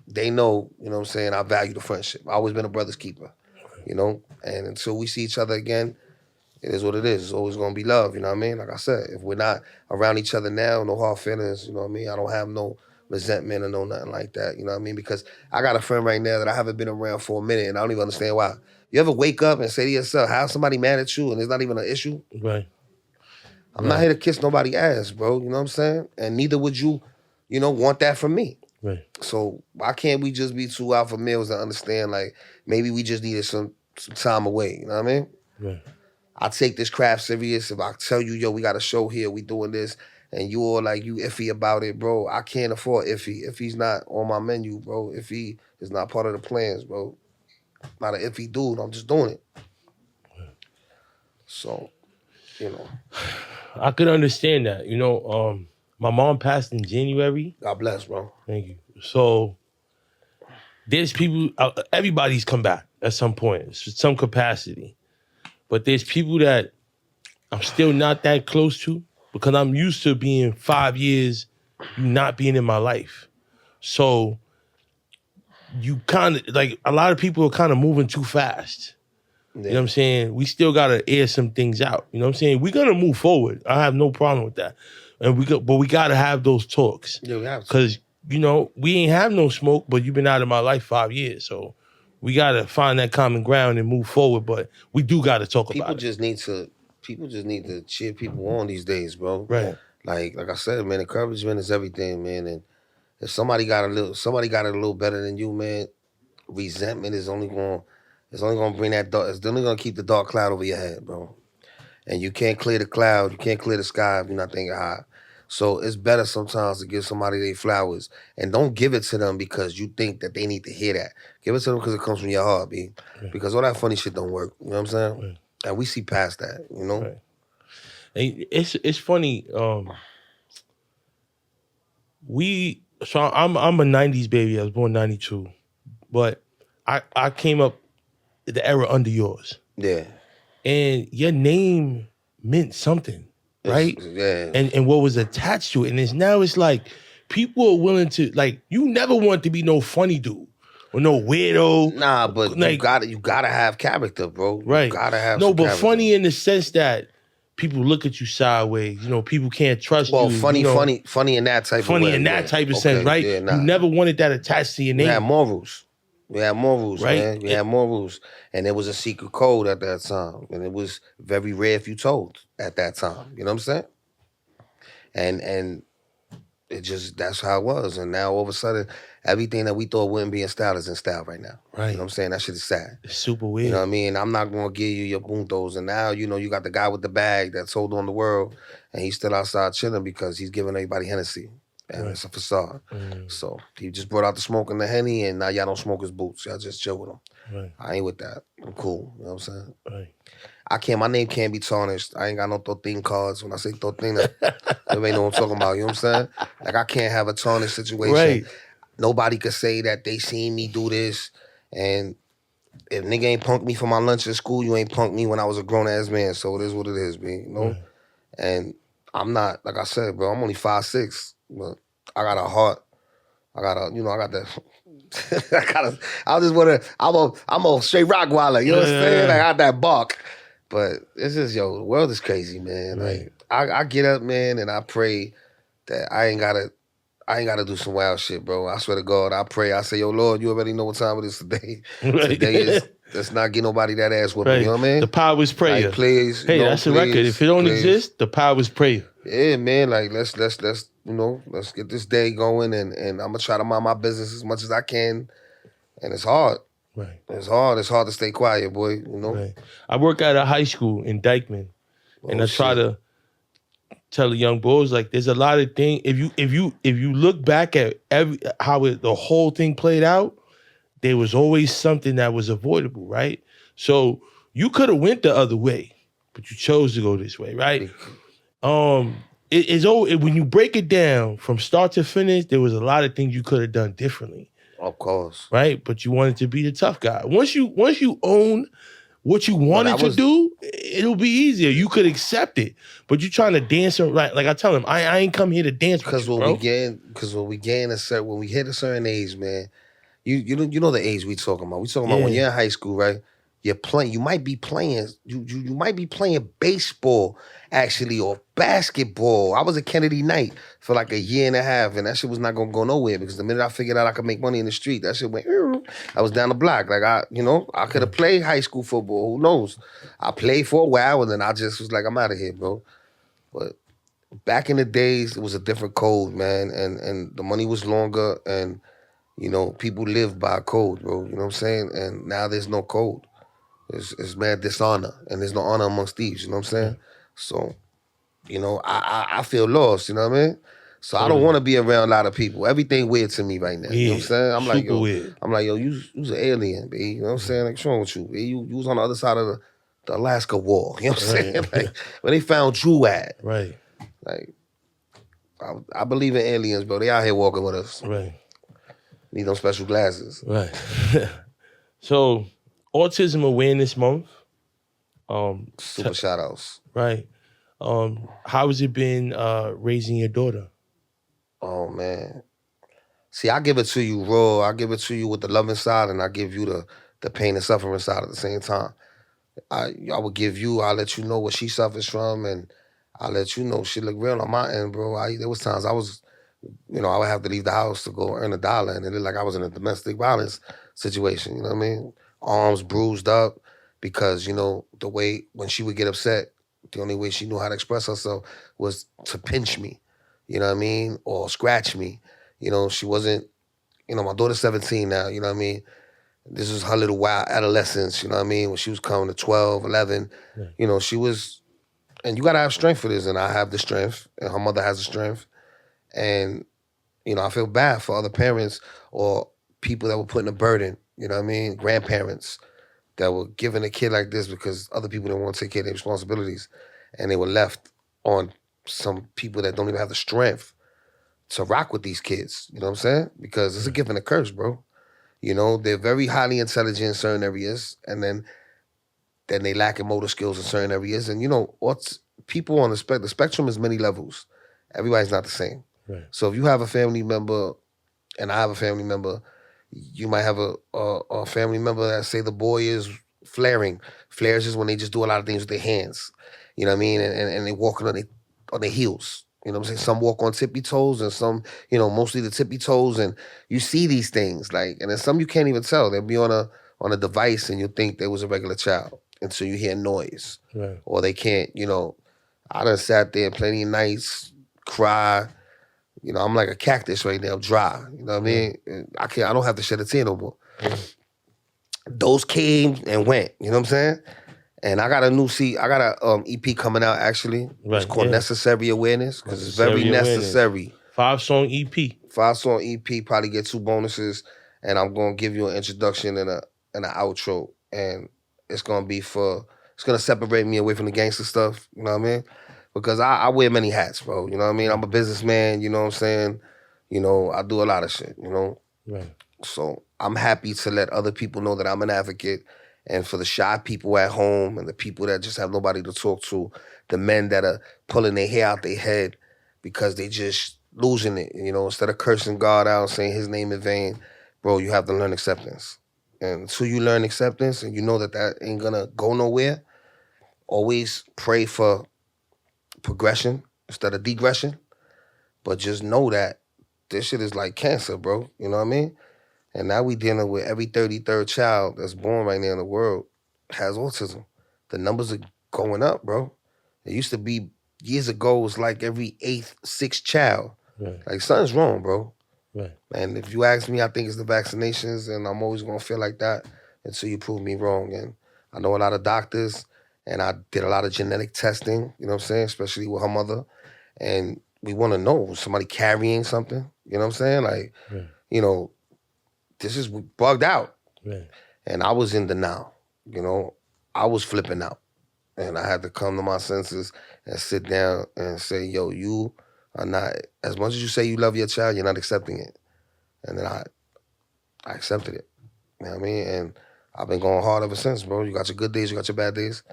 they know, you know what I'm saying, I value the friendship. I've always been a brother's keeper, you know? And until we see each other again, it is what it is. It's always going to be love, you know what I mean? Like I said, if we're not around each other now, no hard feelings, you know what I mean? I don't have no resentment or no nothing like that, you know what I mean? Because I got a friend right now that I haven't been around for a minute, and I don't even understand why. You ever wake up and say to yourself, how's somebody mad at you and it's not even an issue? Right. I'm not here to kiss nobody's ass, bro. You know what I'm saying? And neither would you, you know, want that from me. Right. So why can't we just be two alpha males and understand, like, maybe we just needed some time away, you know what I mean? Right. I take this craft serious. If I tell you, yo, we got a show here, we doing this, and you all like, you iffy about it, bro, I can't afford iffy. If he's not on my menu, bro, if he is not part of the plans, bro, not an iffy dude, I'm just doing it. So, you know. I could understand that. You know, my mom passed in January. God bless, bro. Thank you. So there's people, everybody's come back at some point, some capacity. But there's people that I'm still not that close to because I'm used to being 5 years, you not being in my life. So you kind of, like, a lot of people are kind of moving too fast. Yeah. You know what I'm saying? We still got to air some things out. You know what I'm saying? We're going to move forward. I have no problem with that. But we got to have those talks. Yeah, we have to. Because, you know, we ain't have no smoke, but you've been out of my life 5 years. So we got to find that common ground and move forward. But we do got to talk about it. People just need to cheer people on these days, bro. Right. Like I said, man, encouragement is everything, man. And if somebody got it a little better than you, man, resentment is only going to bring that dark. It's only going to keep the dark cloud over your head, bro. And you can't clear the cloud. You can't clear the sky if you're not thinking high. So it's better sometimes to give somebody their flowers, and don't give it to them because you think that they need to hear that. Give it to them because it comes from your heart, B. Right. Because all that funny shit don't work. You know what I'm saying? Right. And we see past that, you know? Right. And it's funny. I'm a 90s baby. I was born 92. But I came up the era under yours. Yeah. And your name meant something, right? Yeah. And what was attached to it. And it's like people are willing to, like, you never want to be no funny dude. Or no weirdo. Nah, but like, you gotta have character, bro. Right. You gotta have no, but character. Funny in the sense that people look at you sideways. You know, people can't trust you. Well, funny in that type of way. Funny in that type of sense, right? Yeah, nah. You never wanted that attached to your name. We had morals. Right? Man. We had morals. And there was a secret code at that time. And it was very rare if you told at that time. You know what I'm saying? And it just, that's how it was. And now all of a sudden, everything that we thought wouldn't be in style is in style right now. Right. You know what I'm saying? That shit is sad. It's super weird. You know what I mean? I'm not going to give you your puntos. And now, you know, you got the guy with the bag that sold on the world, and he's still outside chilling because he's giving everybody Hennessy. And It's a facade. So he just brought out the smoke and the Henny, and now y'all don't smoke his boots. Y'all just chill with him. Right. I ain't with that. I'm cool. You know what I'm saying? Right. My name can't be tarnished. I ain't got no Totin cards. When I say Totin, everybody know what I'm talking about. You know what I'm saying? Like, I can't have a tarnished situation. Right. Nobody could say that they seen me do this. And if nigga ain't punked me for my lunch at school, you ain't punked me when I was a grown-ass man. So it is what it is, man. You know? Right. And I'm not, like I said, bro, I'm only 5'6", but I got a heart. I got that. I'm a straight Rottweiler. You know what I'm saying? I got that bark. But it's just, the world is crazy, man. Right. Like, I get up, man, and I pray that I ain't gotta do some wild shit, bro. I swear to God, I pray. I say, yo, Lord, you already know what time it is today. Right. Today is, let's not get nobody that ass whooping, Right. You know what I mean? The Powerz prayer. Like, please. Hey, that's a record. If it don't exist, the Powerz prayer. Yeah, man. Like let's let's get this day going, and I'm gonna try to mind my business as much as I can. And it's hard. Right. It's hard. It's hard to stay quiet, boy. You know. Right. I work at a high school in Dykeman, and I try to tell the young boys like, there's a lot of things. If you look back at the whole thing played out, there was always something that was avoidable, right? So you could have went the other way, but you chose to go this way, right? When you break it down from start to finish, there was a lot of things you could have done differently. Of course. Right? But you wanted to be the tough guy. Once you own what you wanted to do, it'll be easier. You could accept it. But you trying to dance like I tell him, I ain't come here to dance with you, bro. When we hit a certain age, man, you know the age we talking about. We talking about when you're in high school, right? You might be playing baseball actually, or basketball. I was a Kennedy Knight for like a year and a half, and that shit was not gonna go nowhere because the minute I figured out I could make money in the street, that shit went. I was down the block. Like I could have played high school football. Who knows? I played for a while, and then I just was like, I'm out of here, bro. But back in the days, it was a different code, man, and the money was longer, and people lived by a code, bro. You know what I'm saying? And now there's no code. It's mad dishonor, and there's no honor amongst thieves. You know what I'm saying? So, I feel lost. You know what I mean? So I don't want to be around a lot of people. Everything weird to me right now. You know what I'm saying? I'm like, yo, you's an alien, B. You know what I'm saying? Like, what's wrong with you, B? You was on the other side of the Alaska Wall. You know what I'm saying? Like, where they found you at. Right. Like, I believe in aliens, bro. They out here walking with us. Right. Need them special glasses. Right. So, Autism Awareness Month. Super shout outs. Right. How has it been raising your daughter? Oh, man. See, I give it to you raw. I give it to you with the loving side, and I give you the pain and suffering side at the same time. I'll let you know what she suffers from, and I'll let you know she look real on my end, bro. There was times I was, I would have to leave the house to go earn $1, and it looked like I was in a domestic violence situation, you know what I mean? Arms bruised up because, the way when she would get upset, the only way she knew how to express herself was to pinch me, you know what I mean? Or scratch me. She wasn't, my daughter's 17 now, you know what I mean? This was her little wild adolescence, you know what I mean? When she was coming to 12, 11, she was, and you got to have strength for this, and I have the strength, and her mother has the strength. And, I feel bad for other parents or people that were putting a burden, you know what I mean? Grandparents that were giving a kid like this because other people didn't want to take care of their responsibilities, and they were left on some people that don't even have the strength to rock with these kids, you know what I'm saying? Because it's a gift and a curse, bro. They're very highly intelligent in certain areas, and then they lack in motor skills in certain areas. And, people on the spectrum is many levels. Everybody's not the same. Right. So if you have a family member and I have a family member, you might have a family member that say the boy is flaring. Flares is when they just do a lot of things with their hands. You know what I mean? And they walking on their heels. You know what I'm saying? Some walk on tippy toes and some, mostly the tippy toes. And you see these things, and then some you can't even tell. They'll be on a device and you think they was a regular child until you hear noise. Right. Or they can't, I done sat there plenty of nights, cry. I'm like a cactus right now, dry. You know what I mean? I don't have to shed a tear no more. Those came and went, you know what I'm saying? And I got a EP coming out actually. Right, it's called Necessary Awareness, because it's very necessary. 5-song EP. 5-song EP, probably get 2 bonuses, and I'm gonna give you an introduction and an outro. And it's gonna separate me away from the gangster stuff, you know what I mean? Because I wear many hats, bro. You know what I mean? I'm a businessman, you know what I'm saying? I do a lot of shit, Right. So I'm happy to let other people know that I'm an advocate. And for the shy people at home and the people that just have nobody to talk to, the men that are pulling their hair out their head because they just losing it, instead of cursing God out and saying his name in vain, bro, you have to learn acceptance. And until you learn acceptance and you know that ain't gonna go nowhere, always pray for progression instead of degression. But just know that this shit is like cancer, bro. You know what I mean? And now we dealing with every 33rd child that's born right now in the world has autism. The numbers are going up, bro. It used to be years ago, it was like every 8th, 6th child. Right. Like, something's wrong, bro. Right. And if you ask me, I think it's the vaccinations, and I'm always gonna feel like that until you prove me wrong. And I know a lot of doctors, and I did a lot of genetic testing, you know what I'm saying, especially with her mother. And we wanna know, was somebody carrying something? You know what I'm saying? Like, you know, this is bugged out. Right. And I was in denial, you know. I was flipping out. And I had to come to my senses and sit down and say, yo, you are not, as much as you say you love your child, you're not accepting it. And then I accepted it. You know what I mean? And I've been going hard ever since, bro. You got your good days, you got your bad days.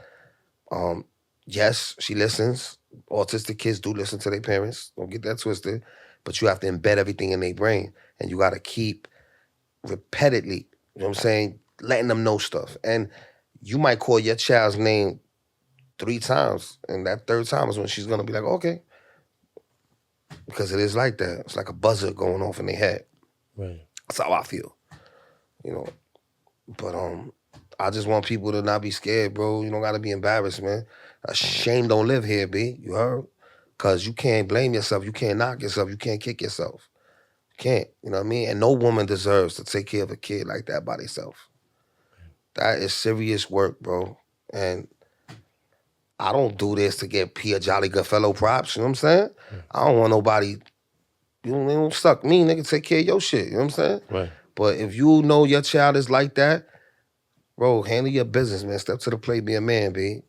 Yes, she listens. Autistic kids do listen to their parents. Don't get that twisted. But you have to embed everything in their brain. And you got to keep repeatedly, you know what I'm saying, letting them know stuff. And you might call your child's name 3 times, and that 3rd time is when she's going to be like, okay. Because it is like that. It's like a buzzer going off in their head. Right. That's how I feel, you know. But I just want people to not be scared, bro. You don't got to be embarrassed, man. A shame don't live here, B. You heard? Because you can't blame yourself. You can't knock yourself. You can't kick yourself. You can't, you know what I mean? And no woman deserves to take care of a kid like that by themselves. That is serious work, bro. And I don't do this to get Pia Jolly Goodfellow props, you know what I'm saying? I don't want nobody, you don't suck me, nigga, take care of your shit, you know what I'm saying? Right. But if you know your child is like that, bro, handle your business, man. Step to the plate, be a man, B.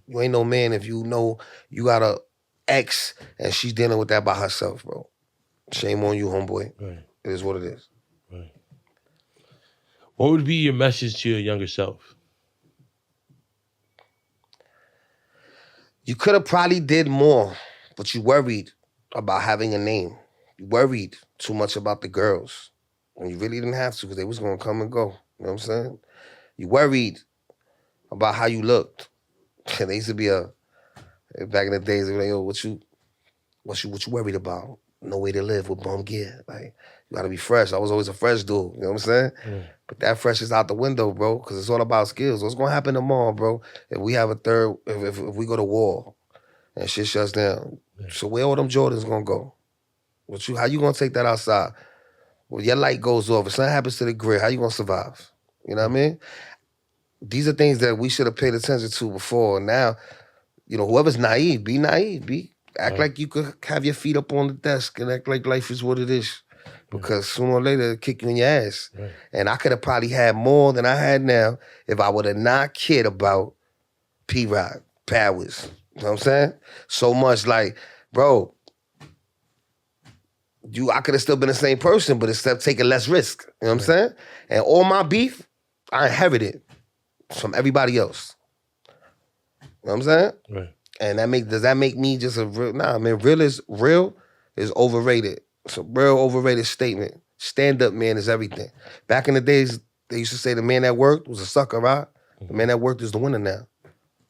You ain't no man if you know you got a ex and she's dealing with that by herself, bro. Shame on you, homeboy. Right. It is what it is. Right. What would be your message to your younger self? You could have probably did more, but you worried about having a name. You worried too much about the girls. And you really didn't have to because they was going to come and go. You know what I'm saying? You worried about how you looked. There used to be back in the days, they were like, yo, what you worried about? No way to live with bum gear. Like, you got to be fresh. I was always a fresh dude. You know what I'm saying? But that fresh is out the window, bro, because it's all about skills. What's going to happen tomorrow, bro, if we have a third, if we go to war and shit shuts down? So where all them Jordans going to go? How you going to take that outside? Well, your light goes off. If something happens to the grid, how you going to survive? You know what I mean? These are things that we should have paid attention to before. Now, you know, whoever's naive, be naive. Act like you could have your feet up on the desk and act like life is what it is. Because sooner or later, it'll kick you in your ass. Right. And I could have probably had more than I had now if I would have not cared about P-Rock, Powerz. You know what I'm saying? So much like, bro, I could have still been the same person, but instead of taking less risk. You know what I'm saying? And all my beef, I inherited from everybody else. You know what I'm saying? Right. And does that make me just a real? Nah, man, real is overrated. It's a real overrated statement. Stand-up man is everything. Back in the days, they used to say the man that worked was a sucker, right? The man that worked is the winner now.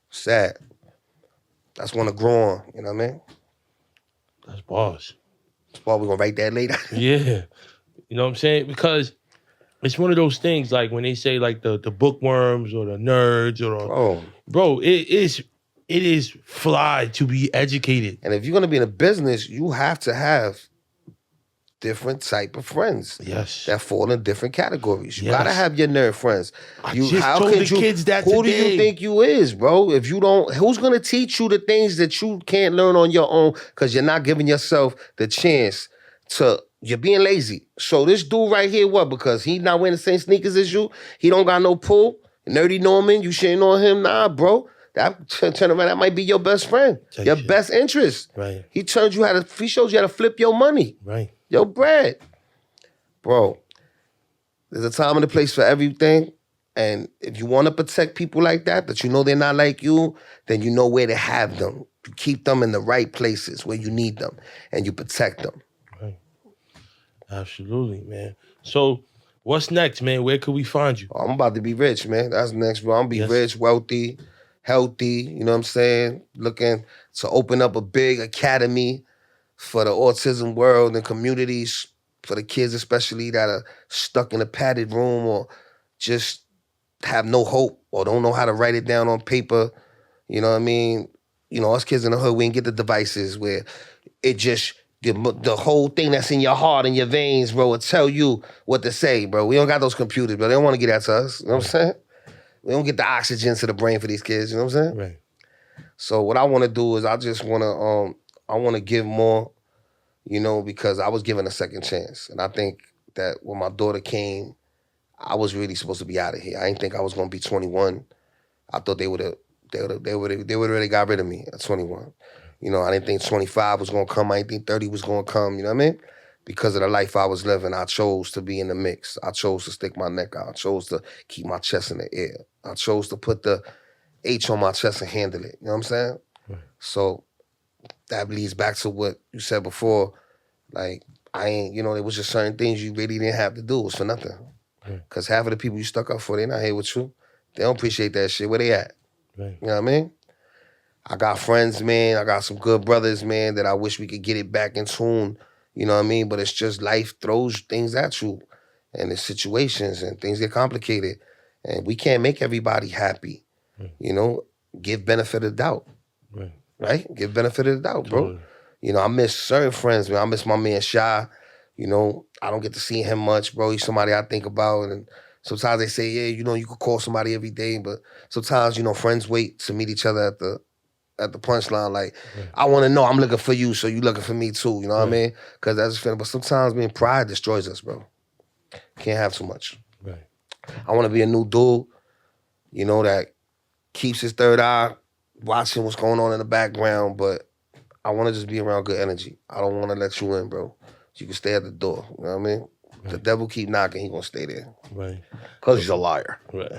Sad. That's one to grow on, you know what I mean? That's bars. That's why we're going to write that later. Yeah. You know what I'm saying? Because it's one of those things, like when they say like the bookworms or the nerds or bro, it is fly to be educated. And if you're going to be in a business, you have to have different type of friends. Yes. That fall in different categories. You got to have your nerd friends. I just told the kids that Who today. do you think you is, bro? If you don't, who's going to teach you the things that you can't learn on your own because you're not giving yourself the chance to, you're being lazy. So this dude right here, what? Because he not wearing the same sneakers as you? He don't got no pull? Nerdy Norman, you shouldn't know him? Nah, bro. That turn around, that might be your best friend, your best interest. Right. He shows you how to flip your money. Right. Your bread. Bro, there's a time and a place for everything. And if you want to protect people like that you know they're not like you, then you know where to have them. You keep them in the right places where you need them, and you protect them. Right. Absolutely, man. So, what's next, man? Where could we find you? I'm about to be rich, man. That's next, bro. I'm going to be rich, wealthy, healthy, you know what I'm saying? Looking to open up a big academy for the autism world and communities, for the kids especially that are stuck in a padded room or just have no hope or don't know how to write it down on paper. You know what I mean? you know, us kids in the hood, we didn't get the devices where it just, the whole thing that's in your heart and your veins, bro, will tell you what to say, bro. We don't got those computers, bro. They don't want to get that to us. You know what I'm saying? We don't get the oxygen to the brain for these kids. You know what I'm saying? Right. So what I want to do is I just want to, I want to give more, you know, because I was given a second chance. And I think that when my daughter came, I was really supposed to be out of here. I didn't think I was going to be 21. I thought they would have already got rid of me at 21. You know, I didn't think 25 was going to come. I didn't think 30 was going to come. You know what I mean? Because of the life I was living, I chose to be in the mix. I chose to stick my neck out. I chose to keep my chest in the air. I chose to put the H on my chest and handle it. You know what I'm saying? Right. So that leads back to what you said before. Like, I ain't, you know, there was just certain things you really didn't have to do. It was for nothing. Because half of the people you stuck up for, they not here with you. They don't appreciate that shit. Where they at? Right. You know what I mean? I got friends, man. I got some good brothers, man, that I wish we could get it back in tune. You know what I mean? But it's just life throws things at you. And the situations and things get complicated. And we can't make everybody happy. You know? Give benefit of the doubt. Right? Give benefit of the doubt, bro. Totally. You know, I miss certain friends, man. I miss my man Shy. You know, I don't get to see him much, bro. He's somebody I think about. And sometimes they say, yeah, you know, you could call somebody every day. But sometimes, you know, friends wait to meet each other at the punchline. Like, I want to know I'm looking for you, so you looking for me too. You know what I mean? Because that's just feeling. But sometimes, man, pride destroys us, bro. Can't have too much. Right. I want to be a new dude, you know, that keeps his third eye, watching what's going on in the background, but I want to just be around good energy. I don't want to let you in, bro. You can stay at the door. You know what I mean? Right. The devil keep knocking, he gonna stay there. Right. Because he's a liar. Right.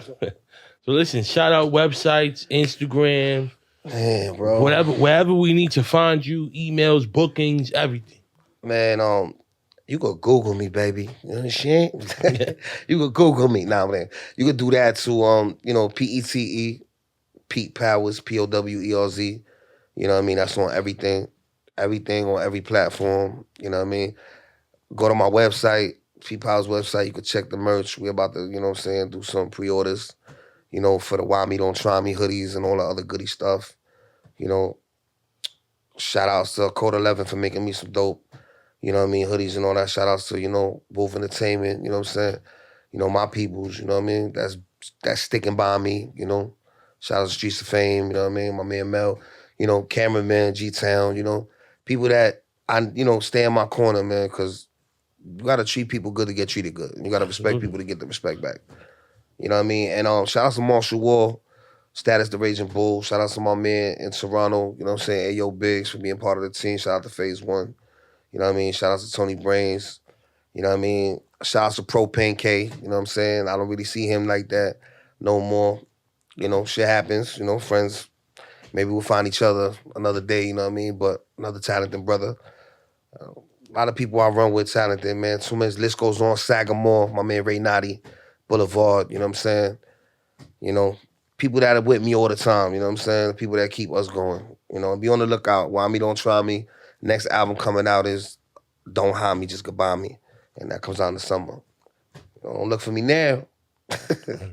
So listen, shout out websites, Instagram, man, bro. Wherever we need to find you, emails, bookings, everything. Man, you could Google me, baby. You understand? You could Google me. Nah, man. You could do that to you know, PETE, Pete Powerz, Powerz. You know what I mean? That's on everything. Everything on every platform. You know what I mean? Go to my website, Pete Powerz website. You could check the merch. We're about to, you know what I'm saying, do some pre-orders, you know, for the Why Me Don't Try Me hoodies and all the other goody stuff. You know, shout outs to Code 11 for making me some dope, you know what I mean, hoodies and all that. Shout outs to, you know, Wolf Entertainment, you know what I'm saying? You know, my peoples, you know what I mean? That's sticking by me, you know. Shout out to Streets of Fame, you know what I mean? My man Mel, you know, cameraman, G-Town, you know. People that, you know, stay in my corner, man, because you got to treat people good to get treated good. You got to respect people to get the respect back. You know what I mean? And shout out to Marshall Wall, Status the Raging Bull. Shout out to my man in Toronto, you know what I'm saying? Ayo Biggs for being part of the team. Shout out to Phase 1. You know what I mean? Shout out to Tony Brains. You know what I mean? Shout out to Propane K. You know what I'm saying? I don't really see him like that no more. You know, shit happens. You know, friends, maybe we'll find each other another day, you know what I mean? But another talented brother. A lot of people I run with talented, man. Too much list goes on. Sagamore, my man Ray Notty, Boulevard, you know what I'm saying? You know, people that are with me all the time, you know what I'm saying? People that keep us going. You know, be on the lookout. Why Me Don't Try Me. Next album coming out is Don't Hide Me, Just Goodbye Me. And that comes out in the summer. Don't look for me now.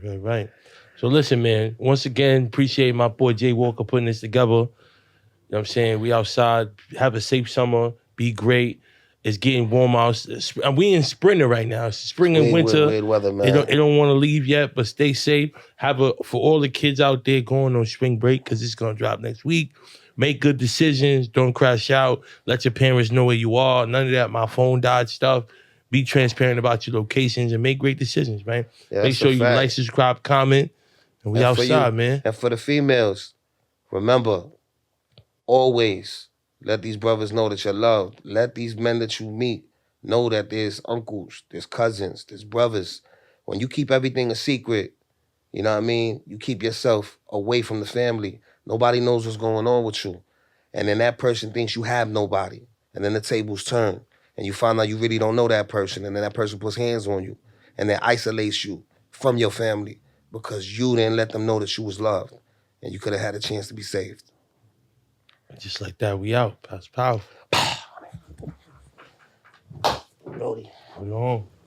Right. So listen, man, once again, appreciate my boy Jwalker putting this together. You know what I'm saying? We outside, have a safe summer, be great. It's getting warm out. We in spring right now. It's spring and winter. Weird weather, man. They don't want to leave yet, but stay safe. For all the kids out there going on spring break, because it's going to drop next week. Make good decisions. Don't crash out. Let your parents know where you are. None of that my phone died stuff. Be transparent about your locations and make great decisions, man. Yeah, make sure you like, subscribe, comment. And we outside, man. And for the females, remember, always let these brothers know that you're loved. Let these men that you meet know that there's uncles, there's cousins, there's brothers. When you keep everything a secret, you know what I mean? You keep yourself away from the family. Nobody knows what's going on with you. And then that person thinks you have nobody. And then the tables turn. And you find out you really don't know that person. And then that person puts hands on you. And then isolates you from your family. Because you didn't let them know that you was loved. And you could have had a chance to be saved. Just like that, we out. That's powerful. Brody. We on.